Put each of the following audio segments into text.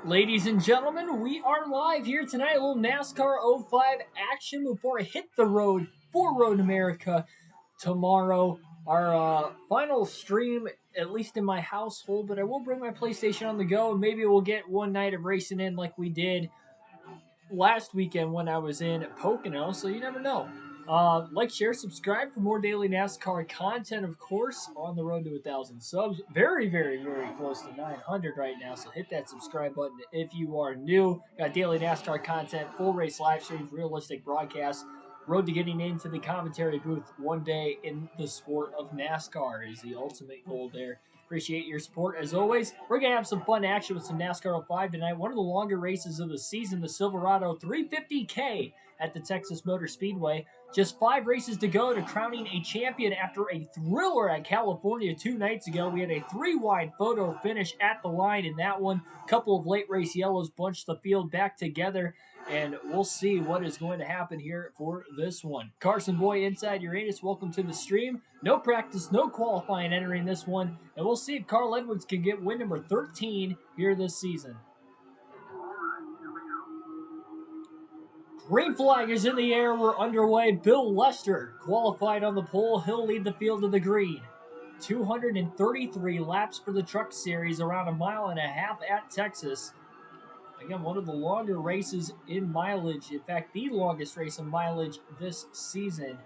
Ladies and gentlemen, we are live here tonight. A little NASCAR '05 action before I hit the road for Road America tomorrow. Our final stream, at least in my household, but I will bring my PlayStation on the go and maybe we'll get one night of racing in like we did last weekend when I was in Pocono, so you never know. Like, share, subscribe for more daily NASCAR content, of course, on the road to 1,000 subs. Very, very, very close to 900 right now, so hit that subscribe button if you are new. Got daily NASCAR content, full race live streams, realistic broadcasts. Road to getting into the commentary booth one day in the sport of NASCAR is the ultimate goal there. Appreciate your support as always. We're going to have some fun action with some NASCAR 05 tonight. One of the longer races of the season, the Silverado 350K at the Texas Motor Speedway. Just 5 races to go to crowning a champion after a thriller at California 2 nights ago. We had a 3-wide photo finish at the line in that one. A couple of late race yellows bunched the field back together. And we'll see what is going to happen here for this one. Carson Boy inside Uranus, welcome to the stream. No practice, no qualifying entering this one. And we'll see if Carl Edwards can get win number 13 here this season. Green flag is in the air. We're underway. Bill Lester qualified on the pole. He'll lead the field to the green. 233 laps for the Truck Series, around a mile and a half at Texas. Again, one of the longer races in mileage. In fact, the longest race in mileage this season.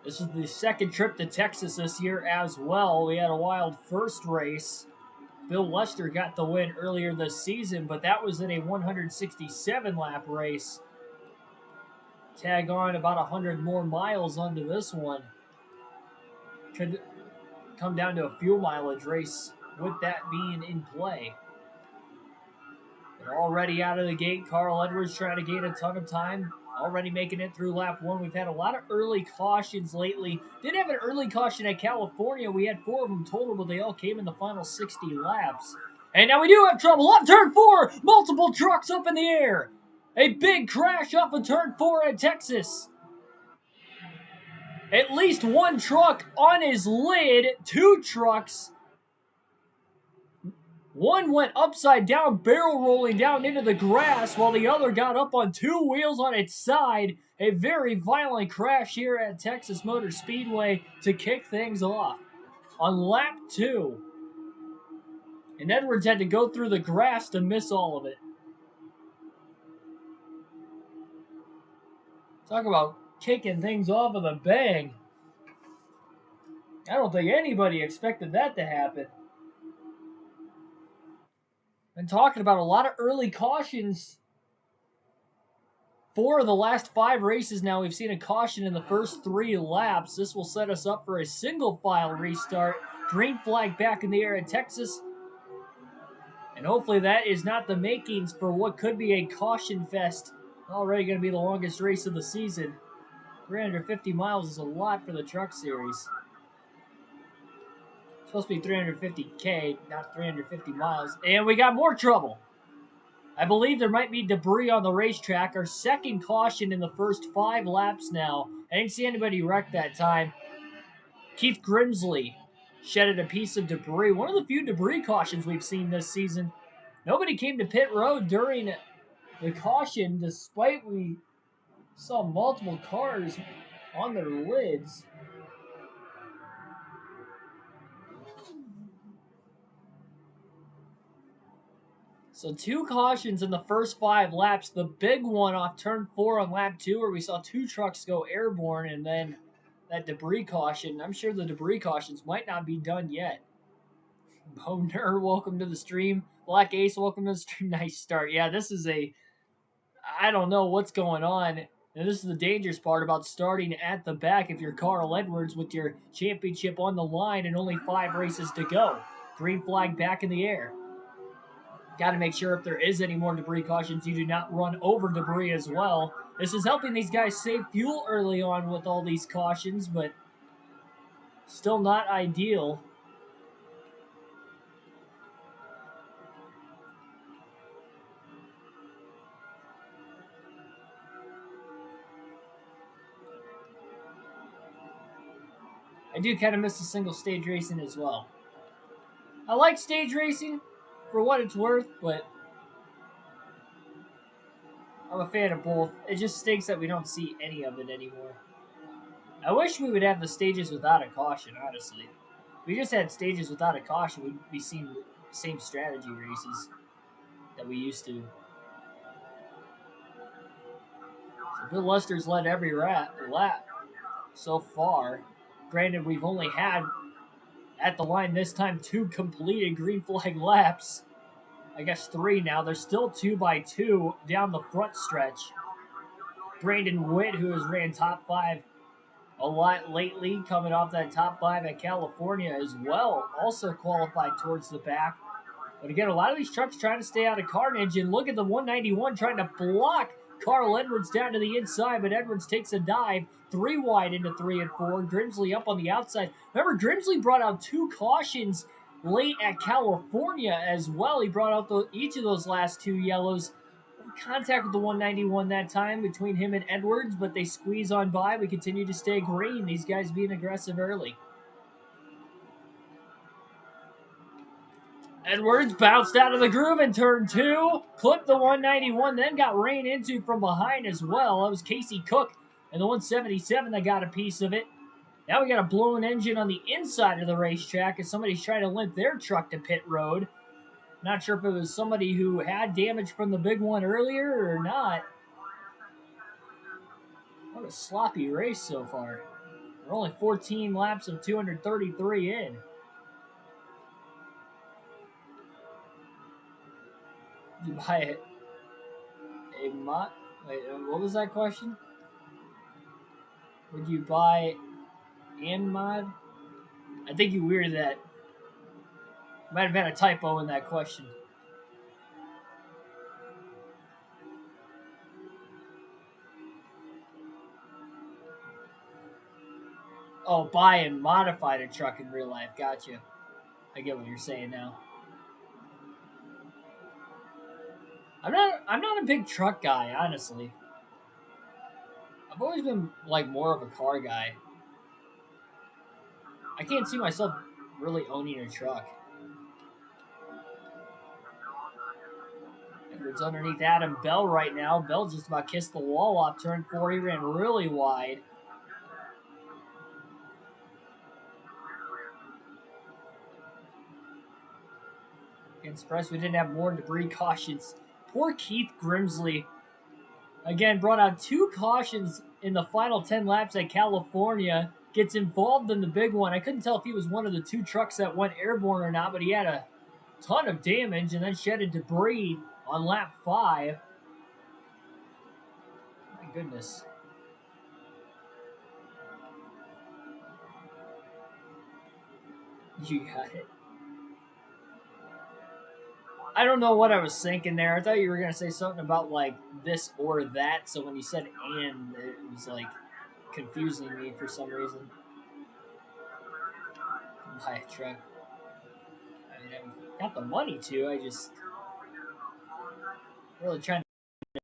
This is the second trip to Texas this year as well. We had a wild first race. Bill Lester got the win earlier this season, but that was in a 167-lap race. Tag on about 100 more miles onto this one. Could come down to a fuel mileage race with that being in play. But already out of the gate, Carl Edwards trying to gain a ton of time. Already making it through lap 1. We've had a lot of early cautions lately. Did have an early caution at California. We had 4 of them total, but they all came in the final 60 laps. And now we do have trouble. Up turn 4! Multiple trucks up in the air. A big crash off of turn 4 at Texas. At least one truck on his lid. 2 trucks. One went upside down, barrel rolling down into the grass, while the other got up on 2 wheels on its side. A very violent crash here at Texas Motor Speedway to kick things off. On lap 2. And Edwards had to go through the grass to miss all of it. Talk about kicking things off with a bang. I don't think anybody expected that to happen. Been talking about a lot of early cautions. 4 of the last 5 races now, we've seen a caution in the first 3 laps. This will set us up for a single file restart. Green flag back in the air at Texas. And hopefully that is not the makings for what could be a caution fest. Already going to be the longest race of the season. 350 miles is a lot for the Truck Series. It's supposed to be 350K, not 350 miles. And we got more trouble. I believe there might be debris on the racetrack. Our second caution in the first 5 laps now. I didn't see anybody wreck that time. Keith Grimsley shedded a piece of debris. One of the few debris cautions we've seen this season. Nobody came to pit road during the caution, despite we saw multiple cars on their lids. So 2 cautions in the first 5 laps. The big one off turn 4 on lap 2 where we saw 2 trucks go airborne, and then that debris caution. I'm sure the debris cautions might not be done yet. Boner, welcome to the stream. Black Ace, welcome to the stream. Nice start. Yeah, this is I don't know what's going on. And this is the dangerous part about starting at the back if you're Carl Edwards with your championship on the line and only 5 races to go. Green flag back in the air. Got to make sure if there is any more debris cautions, you do not run over debris as well. This is helping these guys save fuel early on with all these cautions, but still not ideal. I do kind of miss the single stage racing as well. I like stage racing for what it's worth, but I'm a fan of both. It just stinks that we don't see any of it anymore. I wish we would have the stages without a caution, honestly. If we just had stages without a caution, we'd be seeing the same strategy races that we used to. So Bill Lester's led every lap so far. Granted, we've only had at the line this time 2 completed green flag laps. I guess 3 now. There's still 2 by 2 down the front stretch. Brandon Witt, who has ran top 5 a lot lately, coming off that top 5 at California as well, also qualified towards the back. But again, a lot of these trucks trying to stay out of carnage, and look at the 191 trying to block Carl Edwards down to the inside, but Edwards takes a dive, 3 wide into 3 and 4. Grimsley up on the outside. Remember, Grimsley brought out 2 cautions late at California as well. He brought out each of those last 2 yellows. Contact with the 191 that time between him and Edwards, but they squeeze on by. We continue to stay green. These guys being aggressive early. Edwards bounced out of the groove in turn 2, clipped the 191, then got ran into from behind as well. That was Casey Cook and the 177 that got a piece of it. Now we got a blown engine on the inside of the racetrack as somebody's trying to limp their truck to pit road. Not sure if it was somebody who had damage from the big one earlier or not. What a sloppy race so far. We're only 14 laps of 233 in. You buy a mod? Wait, what was that question? Would you buy and mod? I think you weirded that. Might have been a typo in that question. Oh, buy and modified a truck in real life. Gotcha. I get what you're saying now. I'm not a big truck guy, honestly. I've always been like more of a car guy. I can't see myself really owning a truck. Edwards underneath Adam Bell right now. Bell just about kissed the wall off turn 4. He ran really wide. Against Press, we didn't have more debris cautions. Poor Keith Grimsley. Again, brought out 2 cautions in the final 10 laps at California. Gets involved in the big one. I couldn't tell if he was one of the 2 trucks that went airborne or not, but he had a ton of damage and then shedded debris on lap 5. My goodness. You got it. I don't know what I was thinking there. I thought you were going to say something about like this or that. So when you said and, it was like confusing me for some reason. Buy a truck. I mean, I've got the money to. I just really trying to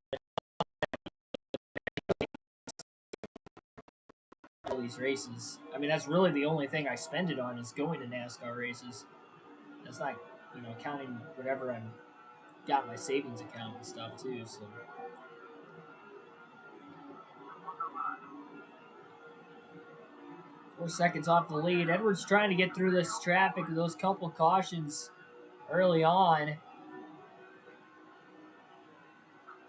all these races. I mean, that's really the only thing I spend it on is going to NASCAR races. That's not, counting whatever I'm got in my savings account and stuff too. So 4 seconds off the lead. Edwards trying to get through this traffic with those couple cautions early on.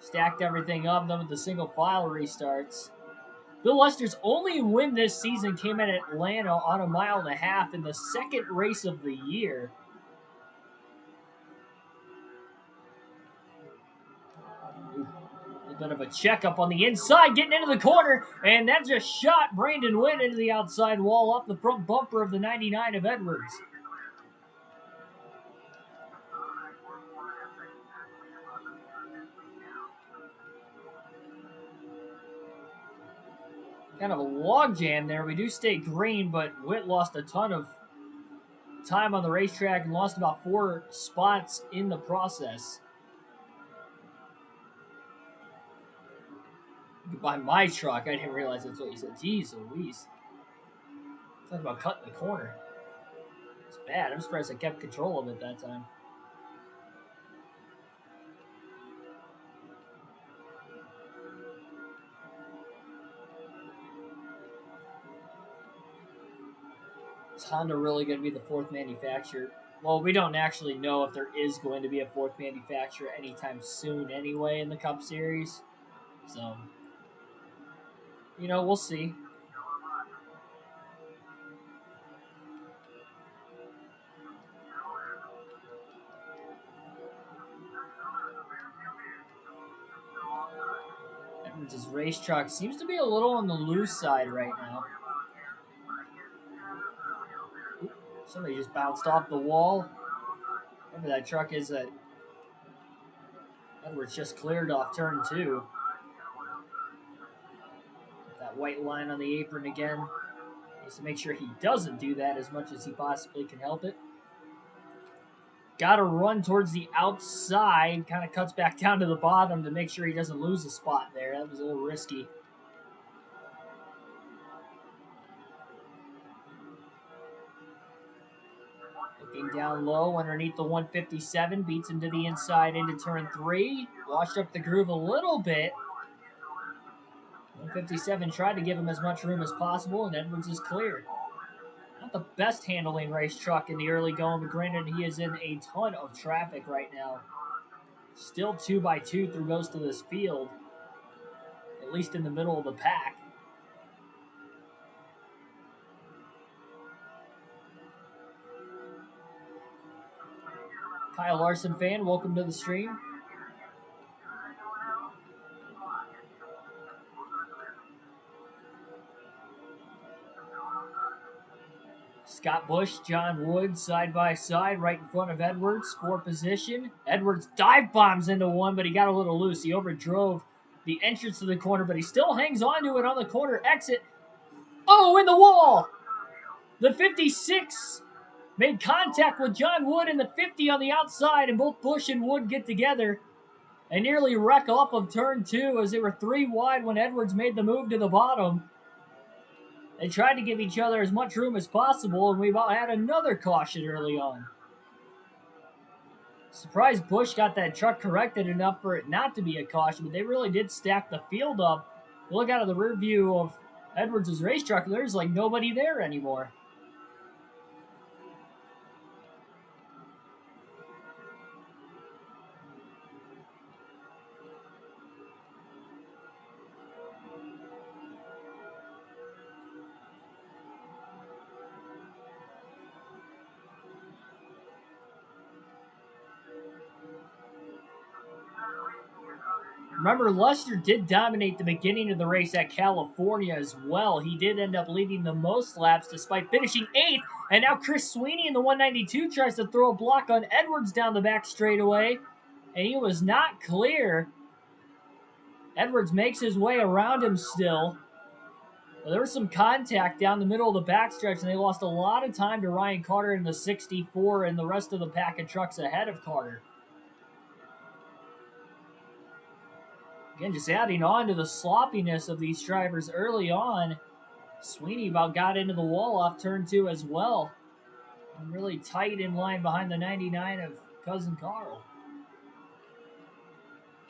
Stacked everything up, then with the single file restarts. Bill Lester's only win this season came at Atlanta on 1.5 miles in the second race of the year. A bit of a checkup on the inside, getting into the corner, and that just shot Brandon Witt into the outside wall off the front bumper of the 99 of Edwards. Kind of a log jam there. We do stay green, but Witt lost a ton of time on the racetrack and lost about 4 spots in the process. You could buy my truck. I didn't realize that's what you said. Jeez Louise. Talking about cutting the corner. It's bad. I'm surprised I kept control of it that time. Is Honda really going to be the fourth manufacturer? Well, we don't actually know if there is going to be a fourth manufacturer anytime soon anyway in the Cup Series. So, you know, we'll see. Edwards' race truck seems to be a little on the loose side right now. Oop, somebody just bounced off the wall. Whatever that truck is that Edwards just cleared off turn 2. That white line on the apron again. Needs to make sure he doesn't do that as much as he possibly can help it. Got to run towards the outside. Kind of cuts back down to the bottom to make sure he doesn't lose a spot there. That was a little risky. Looking down low underneath the 157. Beats him to the inside into turn 3. Washed up the groove a little bit. 157 tried to give him as much room as possible, and Edwards is cleared. Not the best handling race truck in the early going, but granted he is in a ton of traffic right now. Still 2x2 through most of this field, at least in the middle of the pack. Kyle Larson fan, welcome to the stream. Scott Bush, John Wood, side by side, right in front of Edwards for position. Edwards dive bombs into one, but he got a little loose. He overdrove the entrance to the corner, but he still hangs on to it on the corner exit. Oh, in the wall! The 56 made contact with John Wood and the 50 on the outside, and both Bush and Wood get together and nearly wreck off of turn 2 as they were 3 wide when Edwards made the move to the bottom. They tried to give each other as much room as possible, and we about had another caution early on. Surprised Bush got that truck corrected enough for it not to be a caution, but they really did stack the field up. You look out of the rear view of Edwards' race truck, there's like nobody there anymore. Remember, Lester did dominate the beginning of the race at California as well. He did end up leading the most laps despite finishing 8th. And now Chris Sweeney in the 192 tries to throw a block on Edwards down the back straightaway. And he was not clear. Edwards makes his way around him still. Well, there was some contact down the middle of the backstretch, and they lost a lot of time to Ryan Carter in the 64 and the rest of the pack of trucks ahead of Carter. Again, just adding on to the sloppiness of these drivers early on. Sweeney about got into the wall off turn 2 as well. And really tight in line behind the 99 of Cousin Carl.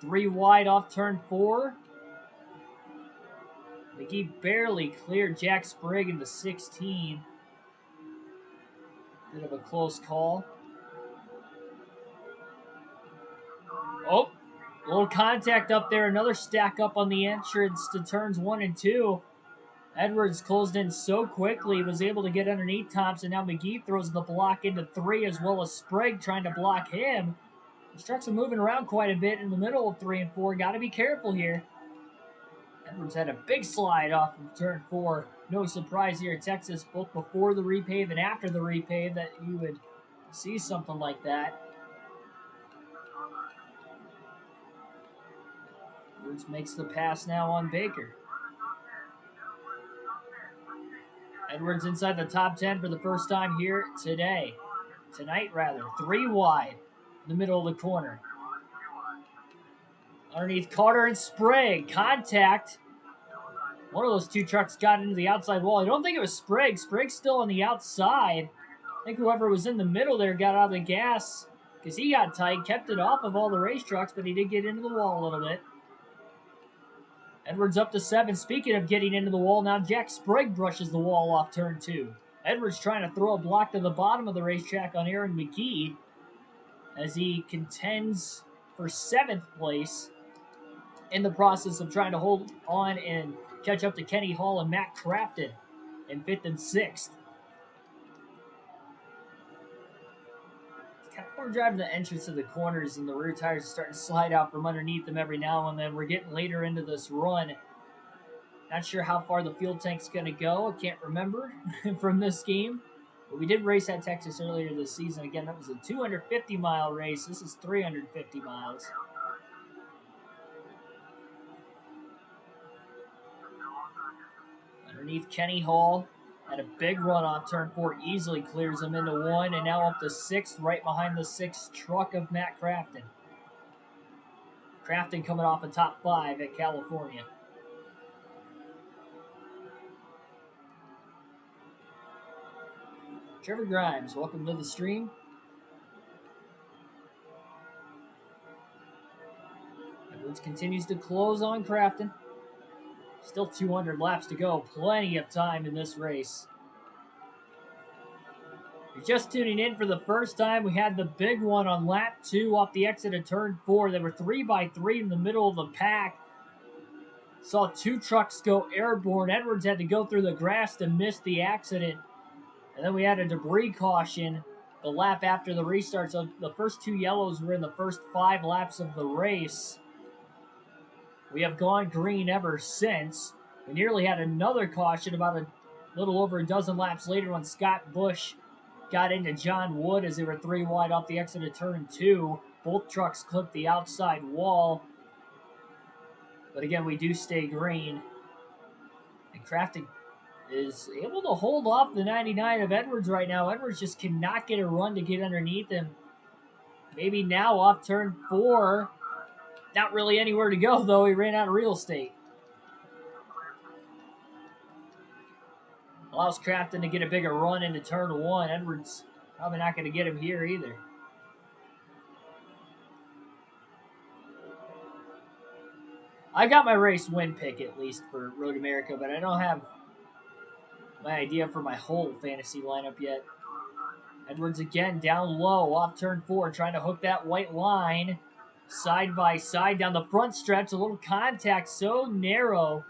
3 wide off turn 4. McGee barely cleared Jack Sprigg in the 16. Bit of a close call. Oh, a little contact up there. Another stack up on the entrance to turns 1 and 2. Edwards closed in so quickly, was able to get underneath Thompson. Now McGee throws the block into 3, as well as Sprague trying to block him. These trucks are moving around quite a bit in the middle of 3 and 4. Got to be careful here. Edwards had a big slide off of turn 4. No surprise here at Texas, both before the repave and after the repave, that you would see something like that. Edwards makes the pass now on Baker. Edwards inside the top 10 for the first time here today. Tonight, rather. 3 wide in the middle of the corner. Underneath Carter and Sprague. Contact. One of those two trucks got into the outside wall. I don't think it was Sprigg. Sprigg's still on the outside. I think whoever was in the middle there got out of the gas because he got tight, kept it off of all the race trucks, but he did get into the wall a little bit. Edwards up to 7. Speaking of getting into the wall, now Jack Sprigg brushes the wall off turn 2. Edwards trying to throw a block to the bottom of the racetrack on Aaron McGee as he contends for 7th place in the process of trying to hold on and catch up to Kenny Hall and Matt Crafton in 5th and 6th. We're driving the entrance to the corners and the rear tires are starting to slide out from underneath them every now and then. We're getting later into this run. Not sure how far the fuel tank's going to go. I can't remember from this game. But we did race at Texas earlier this season. Again, that was a 250-mile race. This is 350 miles. Underneath Kenny Hall. Had a big run off turn 4. Easily clears him into 1. And now up to 6th, right behind the 6th truck of Matt Crafton. Crafton coming off a top 5 at California. Trevor Grimes, welcome to the stream. Edwards continues to close on Crafton. Still 200 laps to go. Plenty of time in this race. If you're just tuning in for the first time, we had the big one on lap 2 off the exit of turn 4. They were 3x3 in the middle of the pack. Saw 2 trucks go airborne. Edwards had to go through the grass to miss the accident. And then we had a debris caution the lap after the restart. So the first 2 yellows were in the first 5 laps of the race. We have gone green ever since. We nearly had another caution about a little over a dozen laps later when Scott Bush got into John Wood as they were 3 wide off the exit of turn 2. Both trucks clipped the outside wall. But again, we do stay green. And Crafton is able to hold off the 99 of Edwards right now. Edwards just cannot get a run to get underneath him. Maybe now off turn 4. Not really anywhere to go, though. He ran out of real estate. Allows Crafton to get a bigger run into turn 1. Edwards probably not going to get him here either. I got my race win pick at least for Road America, but I don't have my idea for my whole fantasy lineup yet. Edwards again down low off turn 4, trying to hook that white line. Side by side down the front stretch, a little contact, so narrow.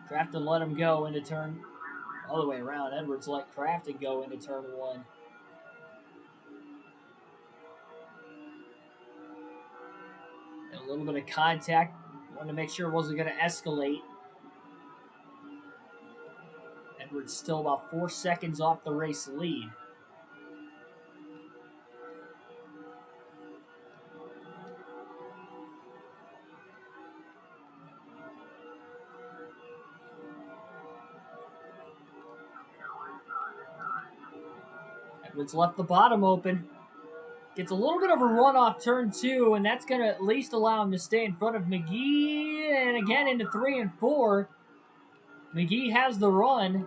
Crafton let him go into turn, all the way around. Edwards let Crafton go into turn 1. And a little bit of contact. Wanted to make sure it wasn't going to escalate. Edwards still about 4 seconds off the race lead. Edwards left the bottom open. Gets a little bit of a run off turn 2, and that's going to at least allow him to stay in front of McGee. And again into 3 and 4. McGee has the run.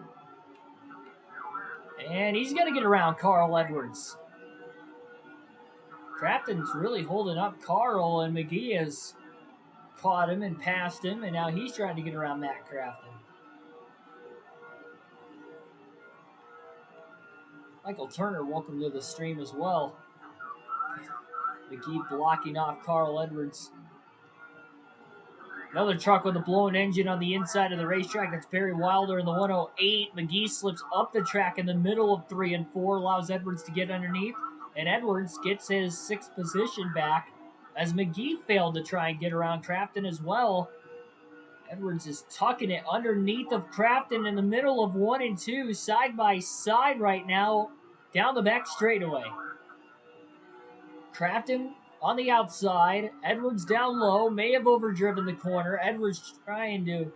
And he's going to get around Carl Edwards. Crafton's really holding up Carl, and McGee has caught him and passed him, and now he's trying to get around Matt Crafton. Michael Turner, welcome to the stream as well. McGee blocking off Carl Edwards. Another truck with a blown engine on the inside of the racetrack. That's Barry Wilder in the 108. McGee slips up the track in the middle of 3 and 4, allows Edwards to get underneath, and Edwards gets his 6th position back as McGee failed to try and get around Crafton as well. Edwards is tucking it underneath of Crafton in the middle of 1 and 2, side by side right now, down the back straightaway. Crafton on the outside, Edwards down low, may have overdriven the corner. Edwards trying to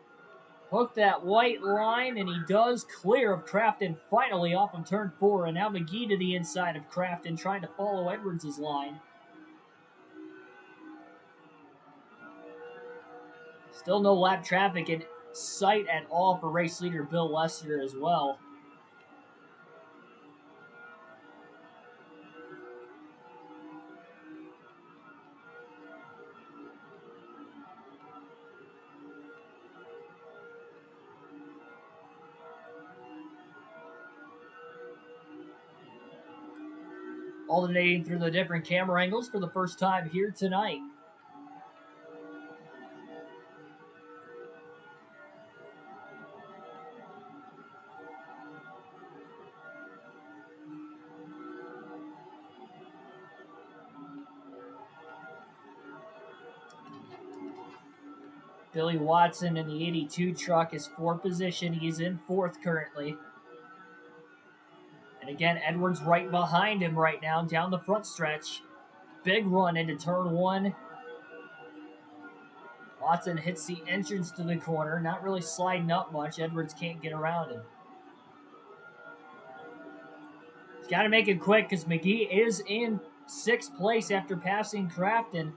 hook that white line, and he does clear of Crafton finally off of turn 4, and now McGee to the inside of Crafton trying to follow Edwards' line. Still no lap traffic in sight at all for race leader Bill Lester as well. Alternating through the different camera angles for the first time here tonight. Billy Watson in the 82 truck is 4th position. He's in 4th currently. And again, Edwards right behind him right now down the front stretch. Big run into turn 1. Watson hits the entrance to the corner, not really sliding up much. Edwards can't get around him. He's got to make it quick because McGee is in 6th place after passing Craftsman.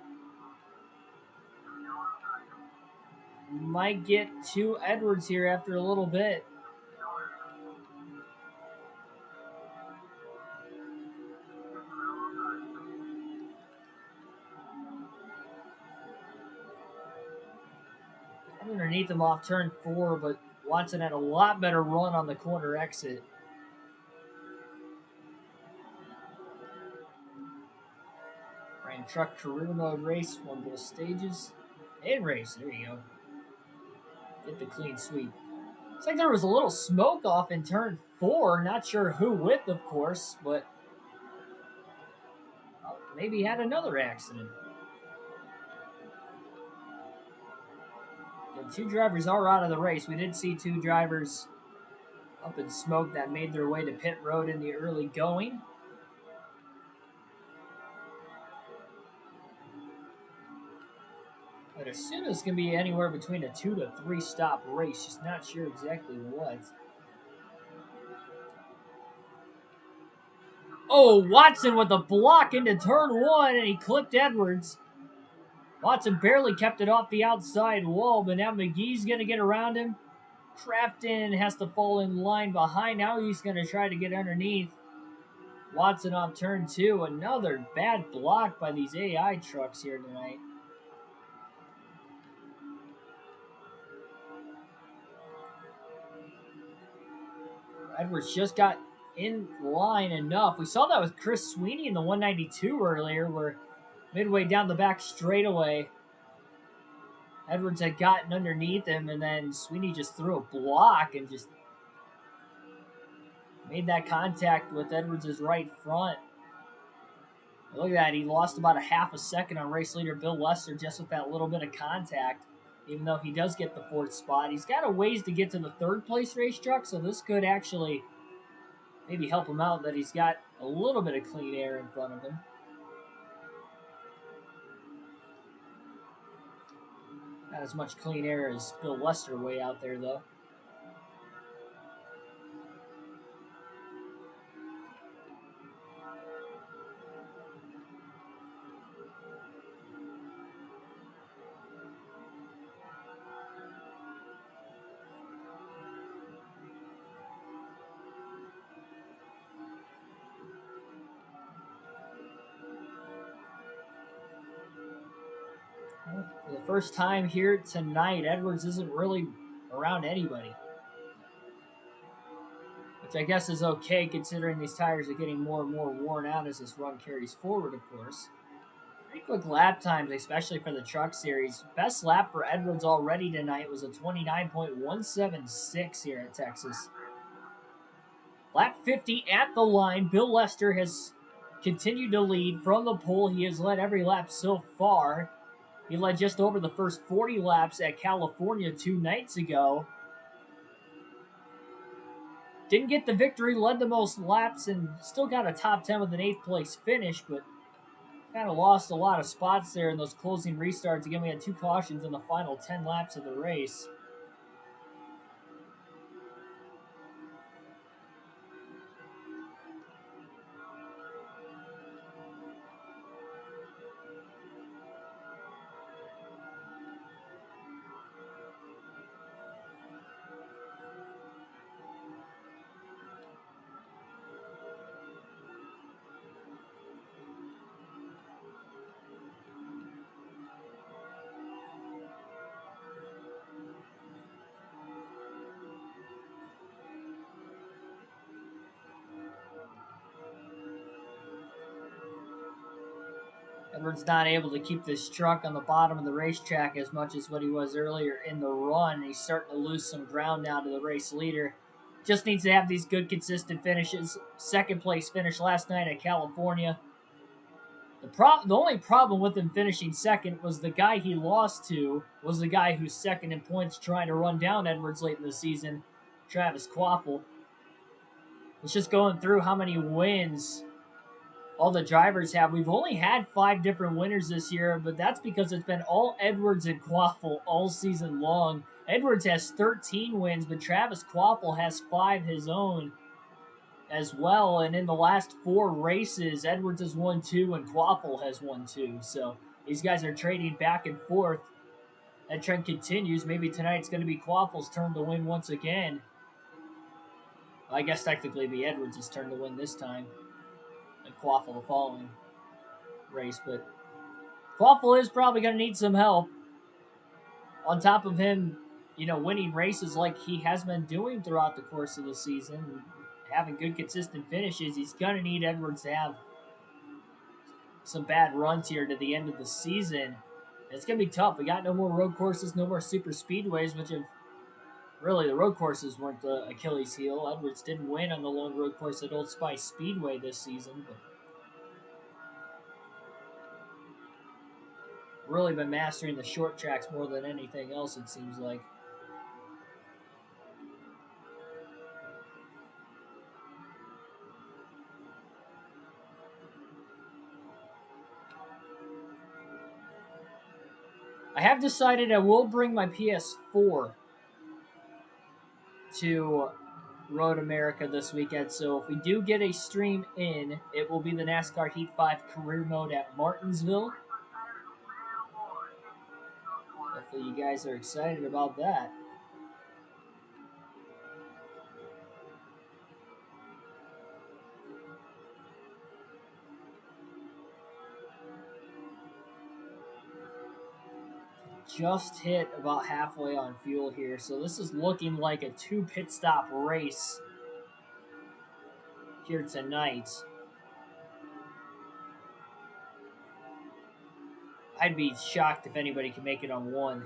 Might get to Edwards here after a little bit. Underneath him off turn 4, but Watson had a lot better run on the corner exit. Ran truck career mode race, won both stages. And race, there you go. Get the clean sweep. Looks like there was a little smoke off in turn 4. Not sure who with, of course, but maybe he had another accident. And 2 drivers are out of the race. We did see 2 drivers up in smoke that made their way to pit road in the early going. I'd assume it's going to be anywhere between a 2 to 3 stop race. Just not sure exactly what. Oh, Watson with a block into turn 1, and he clipped Edwards. Watson barely kept it off the outside wall, but now McGee's going to get around him. Craftsman has to fall in line behind. Now he's going to try to get underneath. Watson off turn 2. Another bad block by these AI trucks here tonight. Edwards just got in line enough. We saw that with Chris Sweeney in the 192 earlier, where midway down the back straightaway, Edwards had gotten underneath him, and then Sweeney just threw a block and just made that contact with Edwards' right front. Look at that. He lost about a half a second on race leader Bill Lester just with that little bit of contact, even though he does get the 4th spot. He's got a ways to get to the 3rd place race truck, so this could actually maybe help him out that he's got a little bit of clean air in front of him. Not as much clean air as Bill Lester way out there, though. For the first time here tonight, Edwards isn't really around anybody. Which I guess is okay considering these tires are getting more and more worn out as this run carries forward, of course. Pretty quick lap times, especially for the truck series. Best lap for Edwards already tonight was a 29.176 here at Texas. Lap 50 at the line. Bill Lester has continued to lead from the pole. He has led every lap so far. He led just over the first 40 laps at California 2 nights ago. Didn't get the victory, led the most laps, and still got a top 10 with an 8th place finish, but kind of lost a lot of spots there in those closing restarts. Again, we had 2 cautions in the final 10 laps of the race. Edwards not able to keep this truck on the bottom of the racetrack as much as what he was earlier in the run. He's starting to lose some ground now to the race leader. Just needs to have these good, consistent finishes. Second place finish last night at California. The only problem with him finishing second was the guy he lost to was the guy who's second in points trying to run down Edwards late in the season, Travis Quaffle. It's just going through how many wins all the drivers have. We've only had 5 different winners this year, but that's because it's been all Edwards and Quaffle all season long. Edwards has 13 wins, but Travis Quaffle has 5 his own as well. And in the last 4 races, Edwards has won 2 and Quaffle has won 2. So these guys are trading back and forth. That trend continues. Maybe tonight's going to be Quaffle's turn to win once again. I guess technically it'd be Edwards' turn to win this time, and Quaffle the following race. But Quaffle is probably going to need some help. On top of him, winning races like he has been doing throughout the course of the season, having good, consistent finishes, he's going to need Edwards to have some bad runs here to the end of the season. It's going to be tough. We got no more road courses, no more super speedways, which have really, the road courses weren't the Achilles heel. Edwards didn't win on the lone road course at Old Spice Speedway this season, but really been mastering the short tracks more than anything else, it seems like. I have decided I will bring my PS4 to Road America this weekend, so if we do get a stream in, it will be the NASCAR Heat 5 career mode at Martinsville. Hopefully you guys are excited about that. Just hit about halfway on fuel here, so this is looking like a 2 pit stop race here tonight. I'd be shocked if anybody can make it on 1.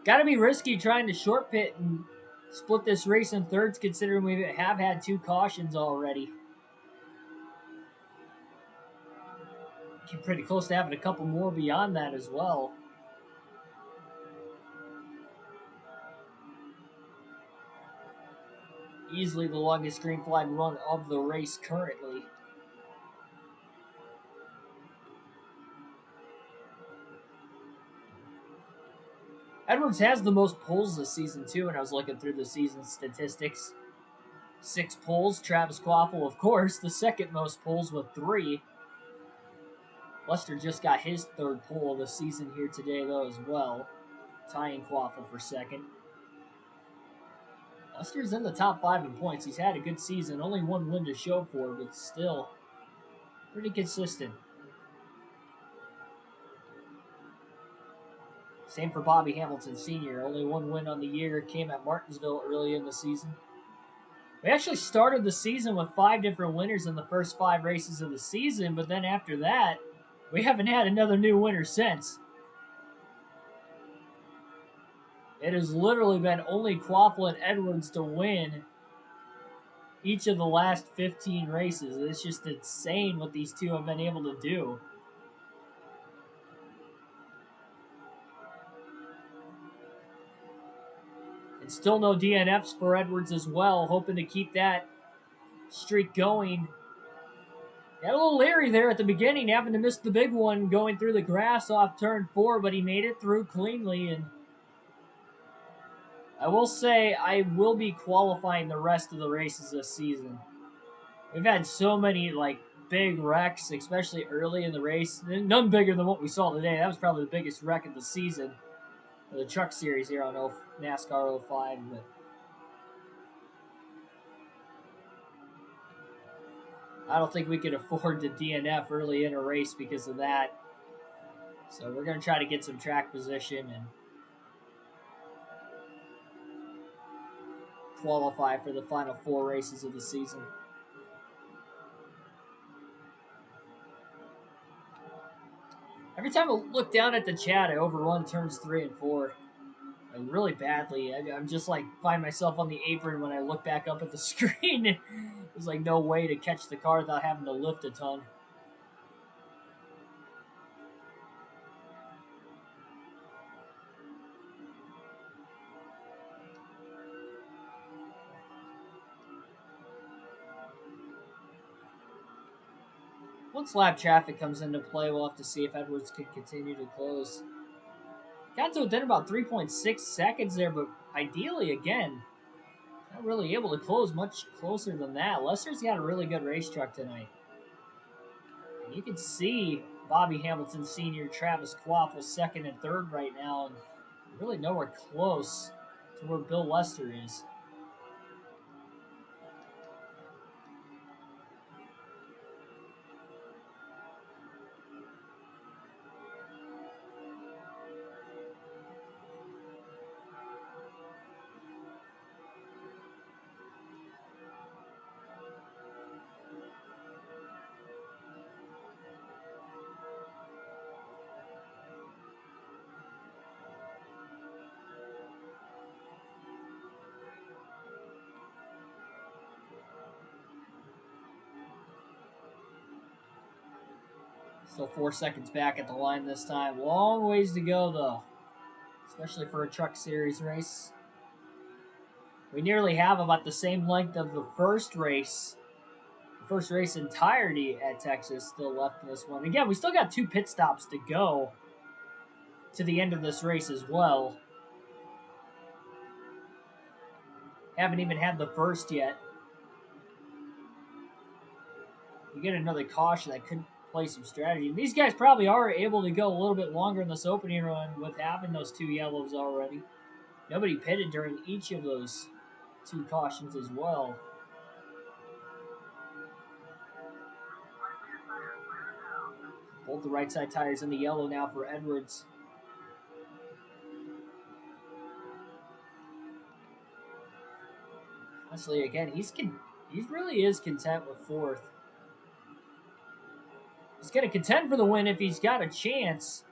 Got to be risky trying to short pit and split this race in thirds, considering we have had 2 cautions already. Getting pretty close to having a couple more beyond that as well. Easily the longest green flag run of the race currently. Edwards has the most poles this season too, and I was looking through the season statistics. 6 poles. Travis Quaffle, of course, the second most poles with 3. Lester just got his 3rd pole of the season here today, though, as well, tying Quaffle for 2nd. Lester's in the top 5 in points. He's had a good season. Only 1 win to show for, but still pretty consistent. Same for Bobby Hamilton Sr. Only 1 win on the year. Came at Martinsville early in the season. We actually started the season with 5 different winners in the first 5 races of the season, but then after that, we haven't had another new winner since. It has literally been only Quaffle and Edwards to win each of the last 15 races. It's just insane what these two have been able to do. And still no DNFs for Edwards as well, hoping to keep that streak going. Got a little leery there at the beginning, having to miss the big one going through the grass off turn 4, but he made it through cleanly. And I will say I will be qualifying the rest of the races this season. We've had so many big wrecks, especially early in the race. None bigger than what we saw today. That was probably the biggest wreck of the season, the truck series here on NASCAR 05. But I don't think we could afford to DNF early in a race because of that. So we're going to try to get some track position and qualify for the final 4 races of the season. Every time I look down at the chat, I overrun turns 3 and 4. Like, really badly. I'm just like, find myself on the apron when I look back up at the screen. There's like no way to catch the car without having to lift a ton. Once lap traffic comes into play, we'll have to see if Edwards can continue to close. Got to within about 3.6 seconds there, but ideally, again, not really able to close much closer than that. Lester's got a really good race truck tonight. And you can see Bobby Hamilton Sr., Travis Quaffle second and third right now, and really nowhere close to where Bill Lester is. Still 4 seconds back at the line this time. Long ways to go, though, especially for a Truck Series race. We nearly have about the same length of the first race. The first race entirety at Texas still left in this one. Again, we still got 2 pit stops to go to the end of this race as well. Haven't even had the first yet. We get another caution that could play some strategy. These guys probably are able to go a little bit longer in this opening run with having those 2 yellows already. Nobody pitted during each of those 2 cautions as well. Both the right side tires in the yellow now for Edwards. Honestly, again, he really is content with 4th. He's going to contend for the win if he's got a chance.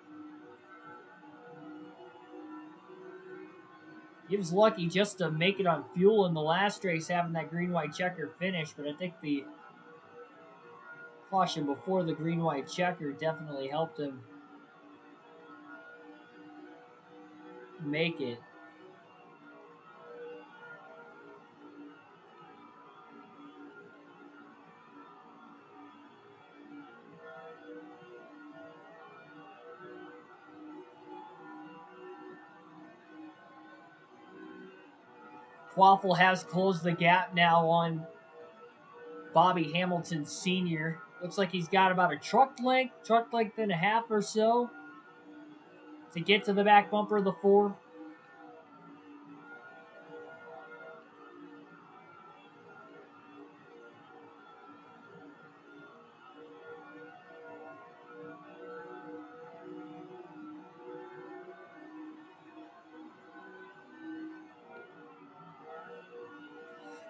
He was lucky just to make it on fuel in the last race, having that green-white checker finish, but I think the caution before the green-white checker definitely helped him make it. Quaffle has closed the gap now on Bobby Hamilton Sr. Looks like he's got about a truck length and a half or so to get to the back bumper of the 4.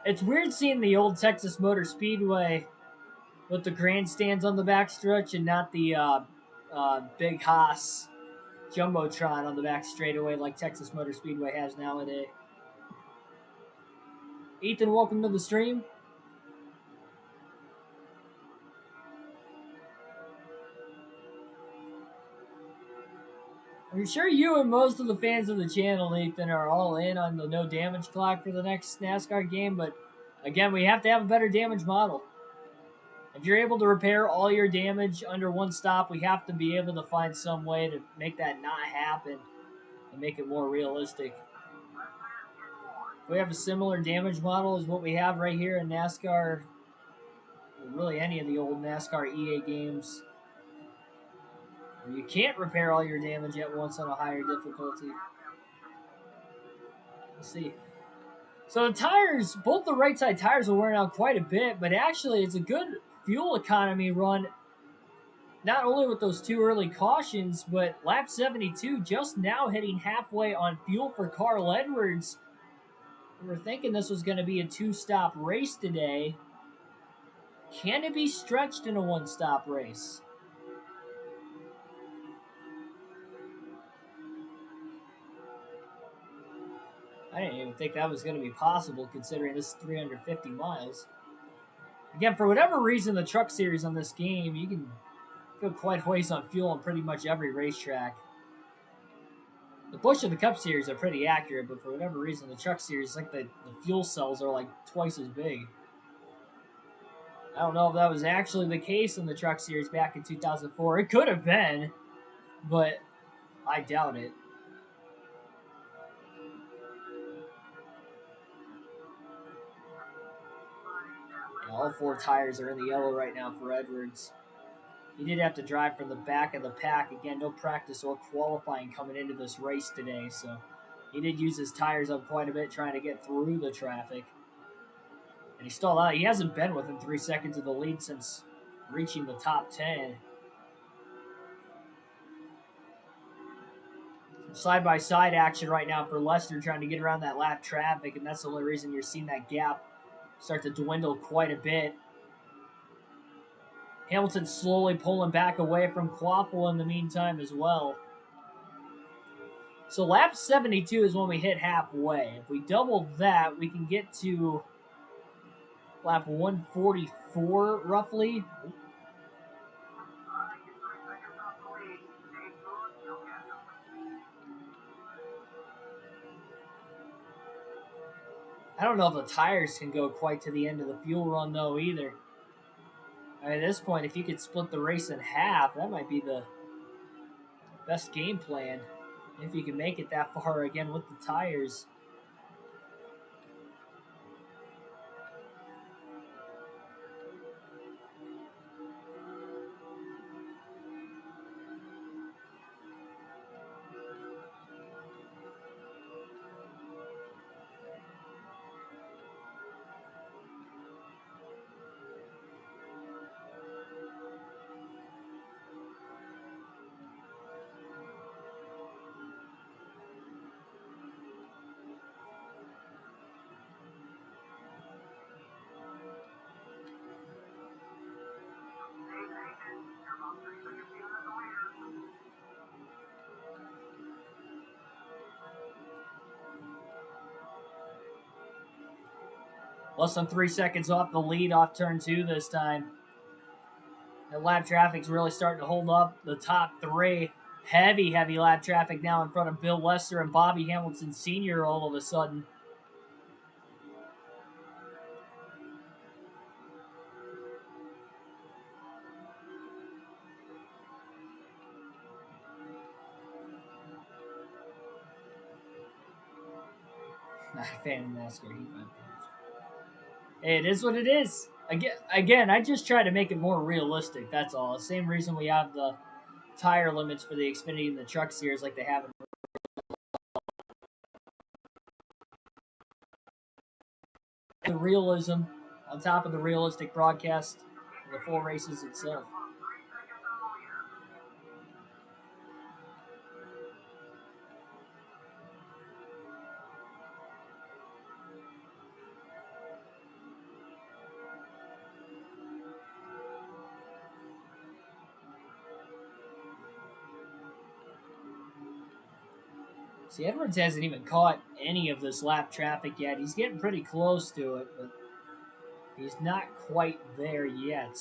It's weird seeing the old Texas Motor Speedway with the grandstands on the backstretch and not the Big Haas Jumbotron on the back straightaway like Texas Motor Speedway has nowadays. Ethan, welcome to the stream. I'm sure you and most of the fans of the channel, Ethan, are all in on the no damage clock for the next NASCAR game, but again, we have to have a better damage model. If you're able to repair all your damage under one stop, we have to be able to find some way to make that not happen and make it more realistic. If we have a similar damage model as what we have right here in NASCAR, or really any of the old NASCAR EA games, where you can't repair all your damage at once on a higher difficulty. Let's see. So the tires, both the right side tires are wearing out quite a bit, but actually it's a good fuel economy run, not only with those 2 early cautions, but lap 72 just now hitting halfway on fuel for Carl Edwards. We were thinking this was going to be a two-stop race today. Can it be stretched in a one-stop race? I didn't even think that was going to be possible considering this is 350 miles. Again, for whatever reason, the truck series on this game, you can go quite ways on fuel on pretty much every racetrack. The Busch and the Cup series are pretty accurate, but for whatever reason, the truck series, like the fuel cells are like twice as big. I don't know if that was actually the case in the truck series back in 2004. It could have been, but I doubt it. All four tires are in the yellow right now for Edwards. He did have to drive from the back of the pack. Again, no practice or qualifying coming into this race today, so he did use his tires up quite a bit trying to get through the traffic. And he stalled out. He hasn't been within 3 seconds of the lead since reaching the top 10. Side-by-side action right now for Lester trying to get around that lap traffic, and that's the only reason you're seeing that gap start to dwindle quite a bit. Hamilton slowly pulling back away from Quaffle in the meantime as well. So lap 72 is when we hit halfway. If we double that, we can get to lap 144 roughly. I don't know if the tires can go quite to the end of the fuel run though either. I mean, at this point, if you could split the race in half, that might be the best game plan. If you can make it that far again with the tires. Less than 3 seconds off the lead off turn 2 this time. The lap traffic's really starting to hold up. The top three, heavy lap traffic now in front of Bill Lester and Bobby Hamilton Sr. all of a sudden. Not a fan of NASCAR. Hey, it is what it is. Again, I just try to make it more realistic. That's all. Same reason we have the tire limits for the Xfinity and the Truck Series like they have in the realism on top of the realistic broadcast of the full races itself. See, Edwards hasn't even caught any of this lap traffic yet. He's getting pretty close to it, but he's not quite there yet.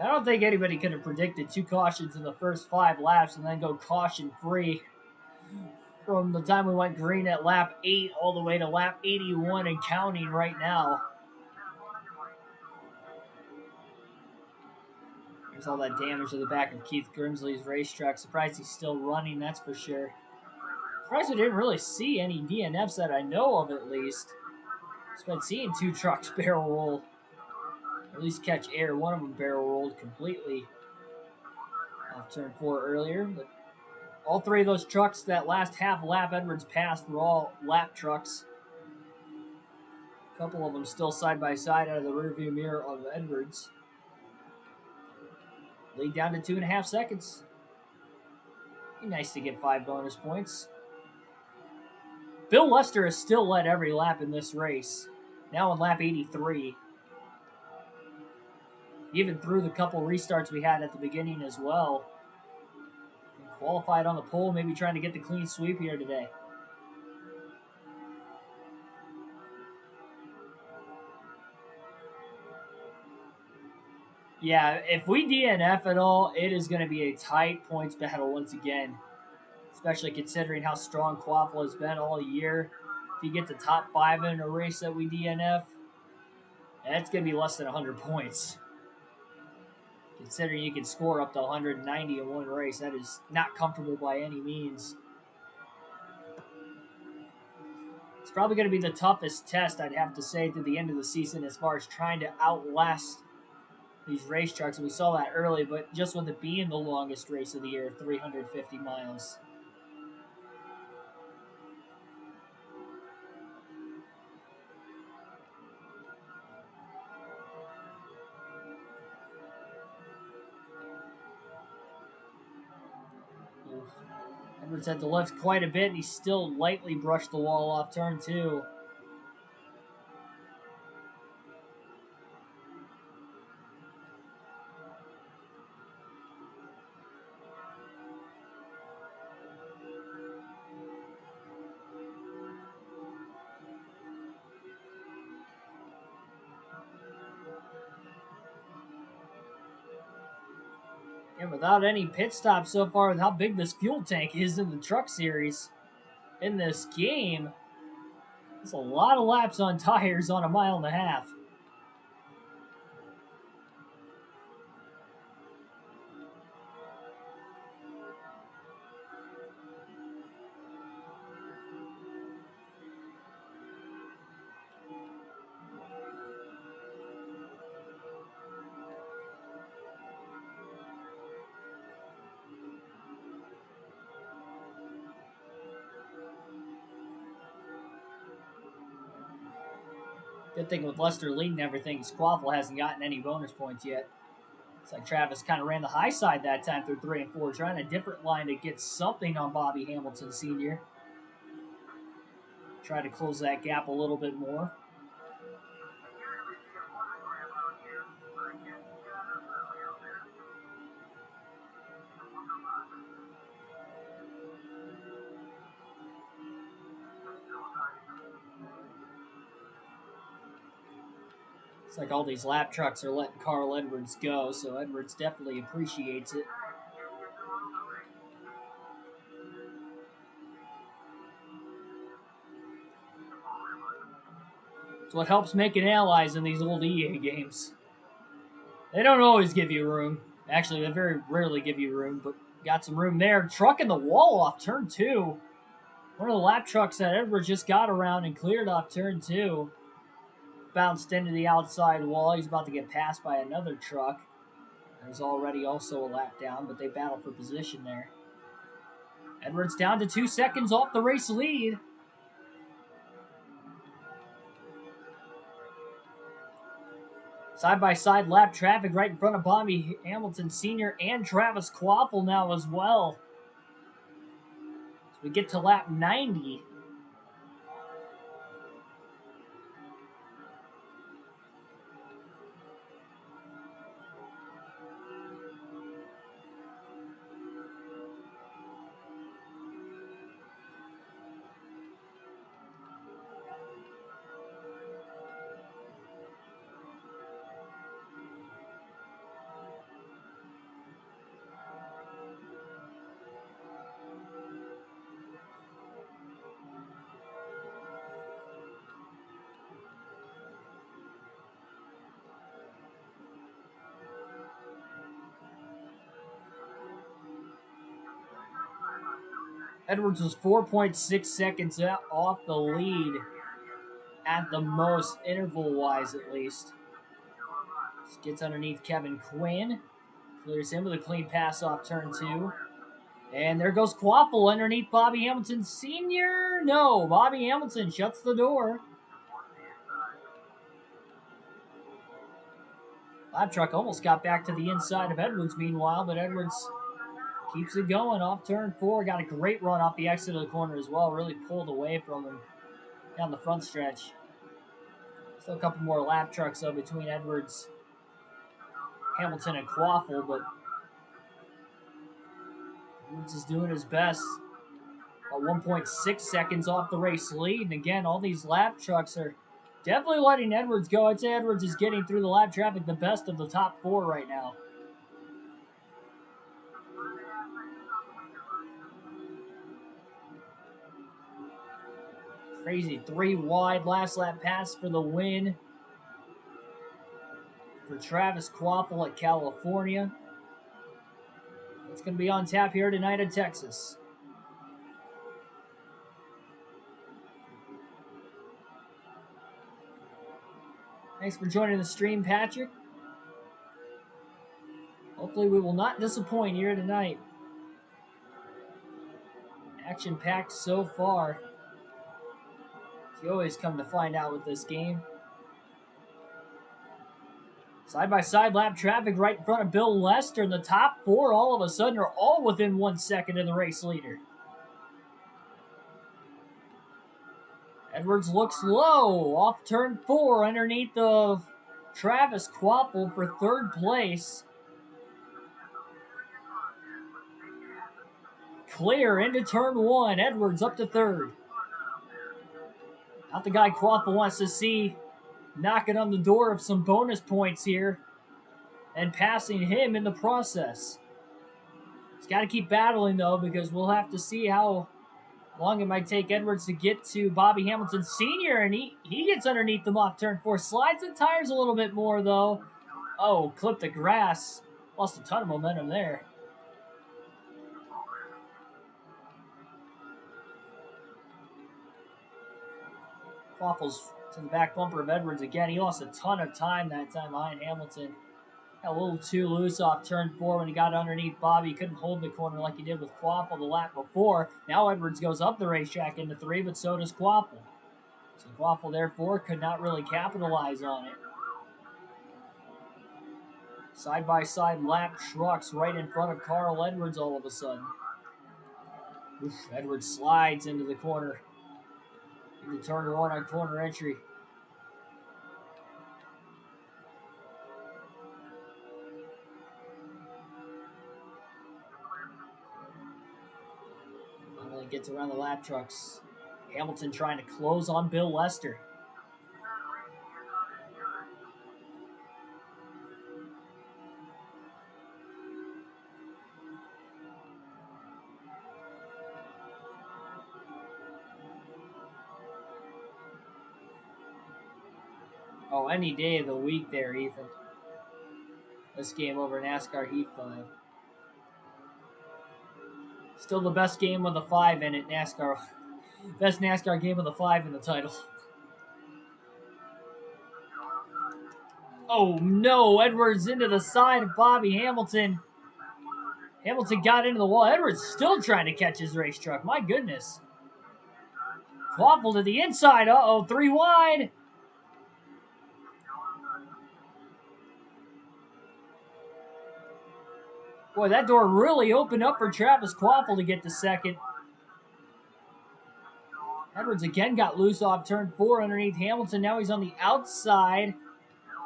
I don't think anybody could have predicted 2 cautions in the first 5 laps and then go caution free from the time we went green at lap 8 all the way to lap 81 and counting right now. There's all that damage to the back of Keith Grimsley's racetrack. Surprised he's still running, that's for sure. Surprised we didn't really see any DNFs that I know of, at least. Just been seeing 2 trucks barrel roll. At least catch air. One of them barrel rolled completely off turn 4 earlier. But all 3 of those trucks that last half lap Edwards passed were all lap trucks. A couple of them still side by side out of the rearview mirror of Edwards. Lead down to 2.5 seconds. Be nice to get 5 bonus points. Bill Lester has still led every lap in this race. Now on lap 83. Even through the couple restarts we had at the beginning as well. Qualified on the pole, maybe trying to get the clean sweep here today. Yeah, if we DNF at all, it is going to be a tight points battle once again. Especially considering how strong Quaffle has been all year. If he gets the top 5 in a race that we DNF, that's going to be less than 100 points. Considering you can score up to 190 in one race, that is not comfortable by any means. It's probably going to be the toughest test, I'd have to say, to the end of the season as far as trying to outlast these race trucks. We saw that early, but just with it being the longest race of the year, 350 miles. Edwards had to lift quite a bit, and he still lightly brushed the wall off turn 2. And without any pit stops so far, with how big this fuel tank is in the truck series, in this game, it's a lot of laps on tires on a 1.5 miles. Good thing with Lester leading everything, Squaffle hasn't gotten any bonus points yet. It's like Travis kind of ran the high side that time through 3 and 4, trying a different line to get something on Bobby Hamilton Sr. Try to close that gap a little bit more. It's like all these lap trucks are letting Carl Edwards go, so Edwards definitely appreciates it. It's what helps making allies in these old EA games. They don't always give you room. Actually, they very rarely give you room, but got some room there. Trucking the wall off turn 2. One of the lap trucks that Edwards just got around and cleared off turn 2. Bounced into the outside wall. He's about to get passed by another truck. There's already also a lap down, but they battle for position there. Edwards down to 2 seconds off the race lead. Side-by-side lap traffic right in front of Bobby Hamilton Sr. and Travis Quaffle now as well. As we get to lap 90. Edwards was 4.6 seconds off the lead at the most, interval-wise at least. Just gets underneath Kevin Quinn. Clears him with a clean pass off turn 2. And there goes Quaffle underneath Bobby Hamilton Sr. No, Bobby Hamilton shuts the door. Lab truck almost got back to the inside of Edwards meanwhile, but Edwards Keeps it going off turn 4. Got a great run off the exit of the corner as well. Really pulled away from him down the front stretch. Still a couple more lap trucks though between Edwards, Hamilton, and Quaffle, but Edwards is doing his best. About 1.6 seconds off the race lead, and again, all these lap trucks are definitely letting Edwards go. I'd say Edwards is getting through the lap traffic the best of the top 4 right now. Crazy 3 wide last lap pass for the win for Travis Quaffle at California. It's going to be on tap here tonight in Texas. Thanks for joining the stream, Patrick. Hopefully we will not disappoint here tonight. Action-packed so far. You always come to find out with this game. Side-by-side lap traffic right in front of Bill Lester. And the top 4 all of a sudden are all within 1 second of the race leader. Edwards looks low off turn 4 underneath of Travis Quaffle for 3rd place. Clear into turn 1. Edwards up to 3rd. Not the guy Quaffle wants to see knocking on the door of some bonus points here and passing him in the process. He's got to keep battling, though, because we'll have to see how long it might take Edwards to get to Bobby Hamilton Sr., and he gets underneath them off turn 4. Slides the tires a little bit more, though. Oh, clipped the grass. Lost a ton of momentum there. Quaffle's to the back bumper of Edwards again. He lost a ton of time that time behind Hamilton. Got a little too loose off turn 4 when he got underneath Bobby. He couldn't hold the corner like he did with Quaffle the lap before. Now Edwards goes up the racetrack into 3, but so does Quaffle. So Quaffle, therefore, could not really capitalize on it. Side-by-side lap trucks right in front of Carl Edwards all of a sudden. Oof, Edwards slides into the corner. Into turn 1 on corner entry. Finally gets around the lap trucks. Hamilton trying to close on Bill Lester. Oh, any day of the week there, Ethan. This game over NASCAR Heat 5. Still the best game with a 5 in it, NASCAR. Best NASCAR game with a 5 in the title. Oh no, Edwards into the side of Bobby Hamilton. Hamilton got into the wall. Edwards still trying to catch his race truck. My goodness. Quaffle to the inside. Uh-oh, 3 wide. Boy, that door really opened up for Travis Quaffle to get to 2nd. Edwards again got loose off turn 4 underneath Hamilton. Now he's on the outside.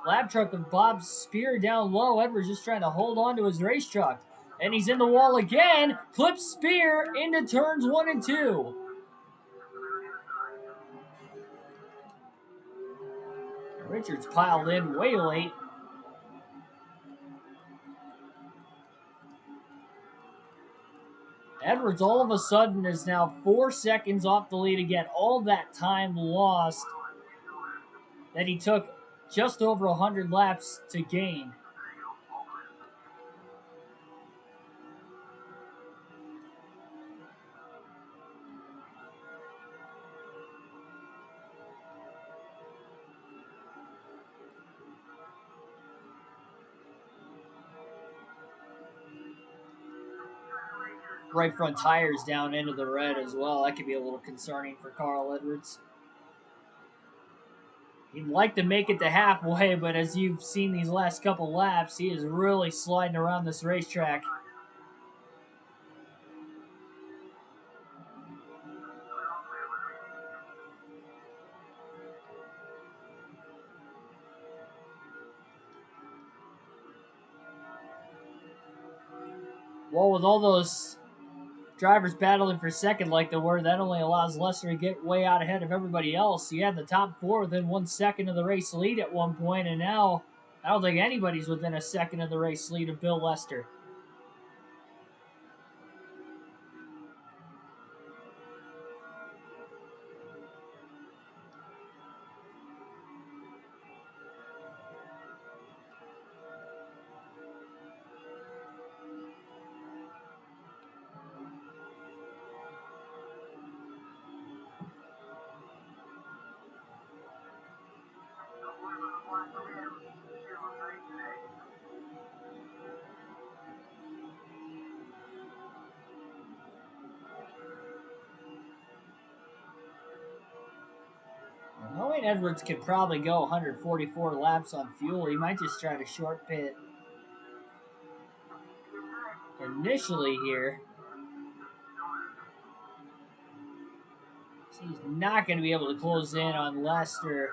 Lap truck with Bob Spear down low. Edwards just trying to hold on to his race truck. And he's in the wall again. Clips Spear into turns 1 and 2. Richards piled in way late. Edwards all of a sudden is now 4 seconds off the lead again. All that time lost that he took just over 100 laps to gain. Right front tires down into the red as well. That could be a little concerning for Carl Edwards. He'd like to make it to halfway, but as you've seen these last couple laps, he is really sliding around this racetrack. Well, with all those drivers battling for second like they were, that only allows Lester to get way out ahead of everybody else. He had the top four within 1 second of the race lead at one point, and now I don't think anybody's within a second of the race lead of Bill Lester. Knowing Edwards could probably go 144 laps on fuel, he might just try to short pit initially here. So he's not going to be able to close in on Lester